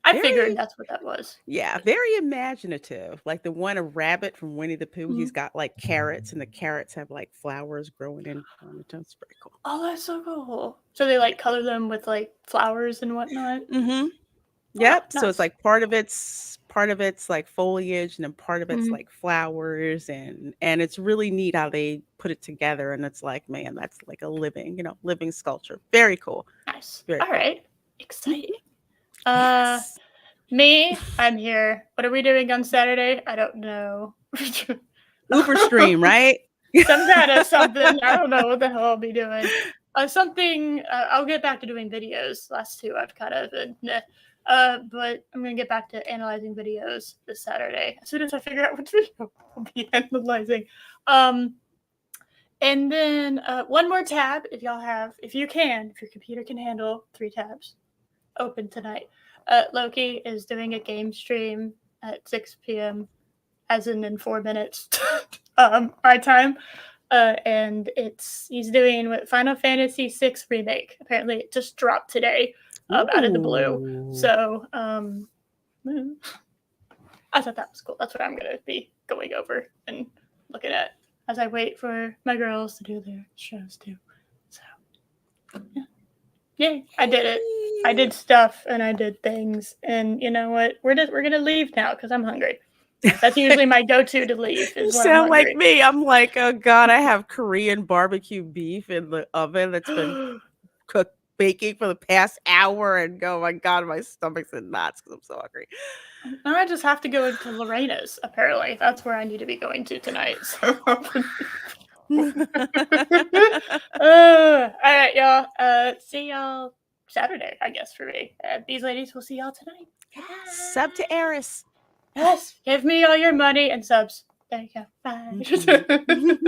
S1: I figured that's what that was.
S2: Yeah, very imaginative. Like the one, a rabbit from Winnie the Pooh. He's got like carrots, and the carrots have like flowers growing in on it. It's very cool.
S1: Oh, that's so cool. So they like color them with like flowers and whatnot.
S2: Yep.
S1: Nice.
S2: So it's like part of it's like foliage, and then part of it's like flowers, and it's really neat how they put it together. And it's like, man, that's like a living sculpture. Very cool.
S1: Nice.
S2: Very
S1: All
S2: cool.
S1: right. Exciting.
S2: Yes.
S1: Me, I'm here. What are we doing on Saturday? I don't know.
S2: Uber stream, right?
S1: Some kind of something. I don't know what the hell I'll be doing. Something. I'll get back to doing videos. Last 2 I've kind of been. But I'm gonna get back to analyzing videos this Saturday as soon as I figure out which video I'll be analyzing. And then one more tab, if your computer can handle 3 tabs open tonight. Loki is doing a game stream at 6 p.m. as in 4 minutes my time. And he's doing Final Fantasy VI Remake. Apparently it just dropped today. out of the blue.
S2: Ooh.
S1: So I thought that was cool. That's what I'm going to be going over and looking at as I wait for my girls to do their shows too. So yeah. Yay, I did it. I did stuff and I did things. And you know what? We're going to leave now because I'm hungry. That's usually my go-to to leave.
S2: You
S1: Is when
S2: sound
S1: I'm
S2: like
S1: hungry.
S2: me. I'm like, oh God, I have Korean barbecue beef in the oven that's been baking for the past hour, and oh my God, my stomach's in knots because I'm so hungry.
S1: Now I just have to go into Lorena's, apparently. That's where I need to be going to tonight. So. All right, y'all. See y'all Saturday, I guess, for me. These ladies will see y'all tonight.
S2: Sub to Eris.
S1: Yes, give me all your money and subs. There you go. Bye.
S2: Mhm.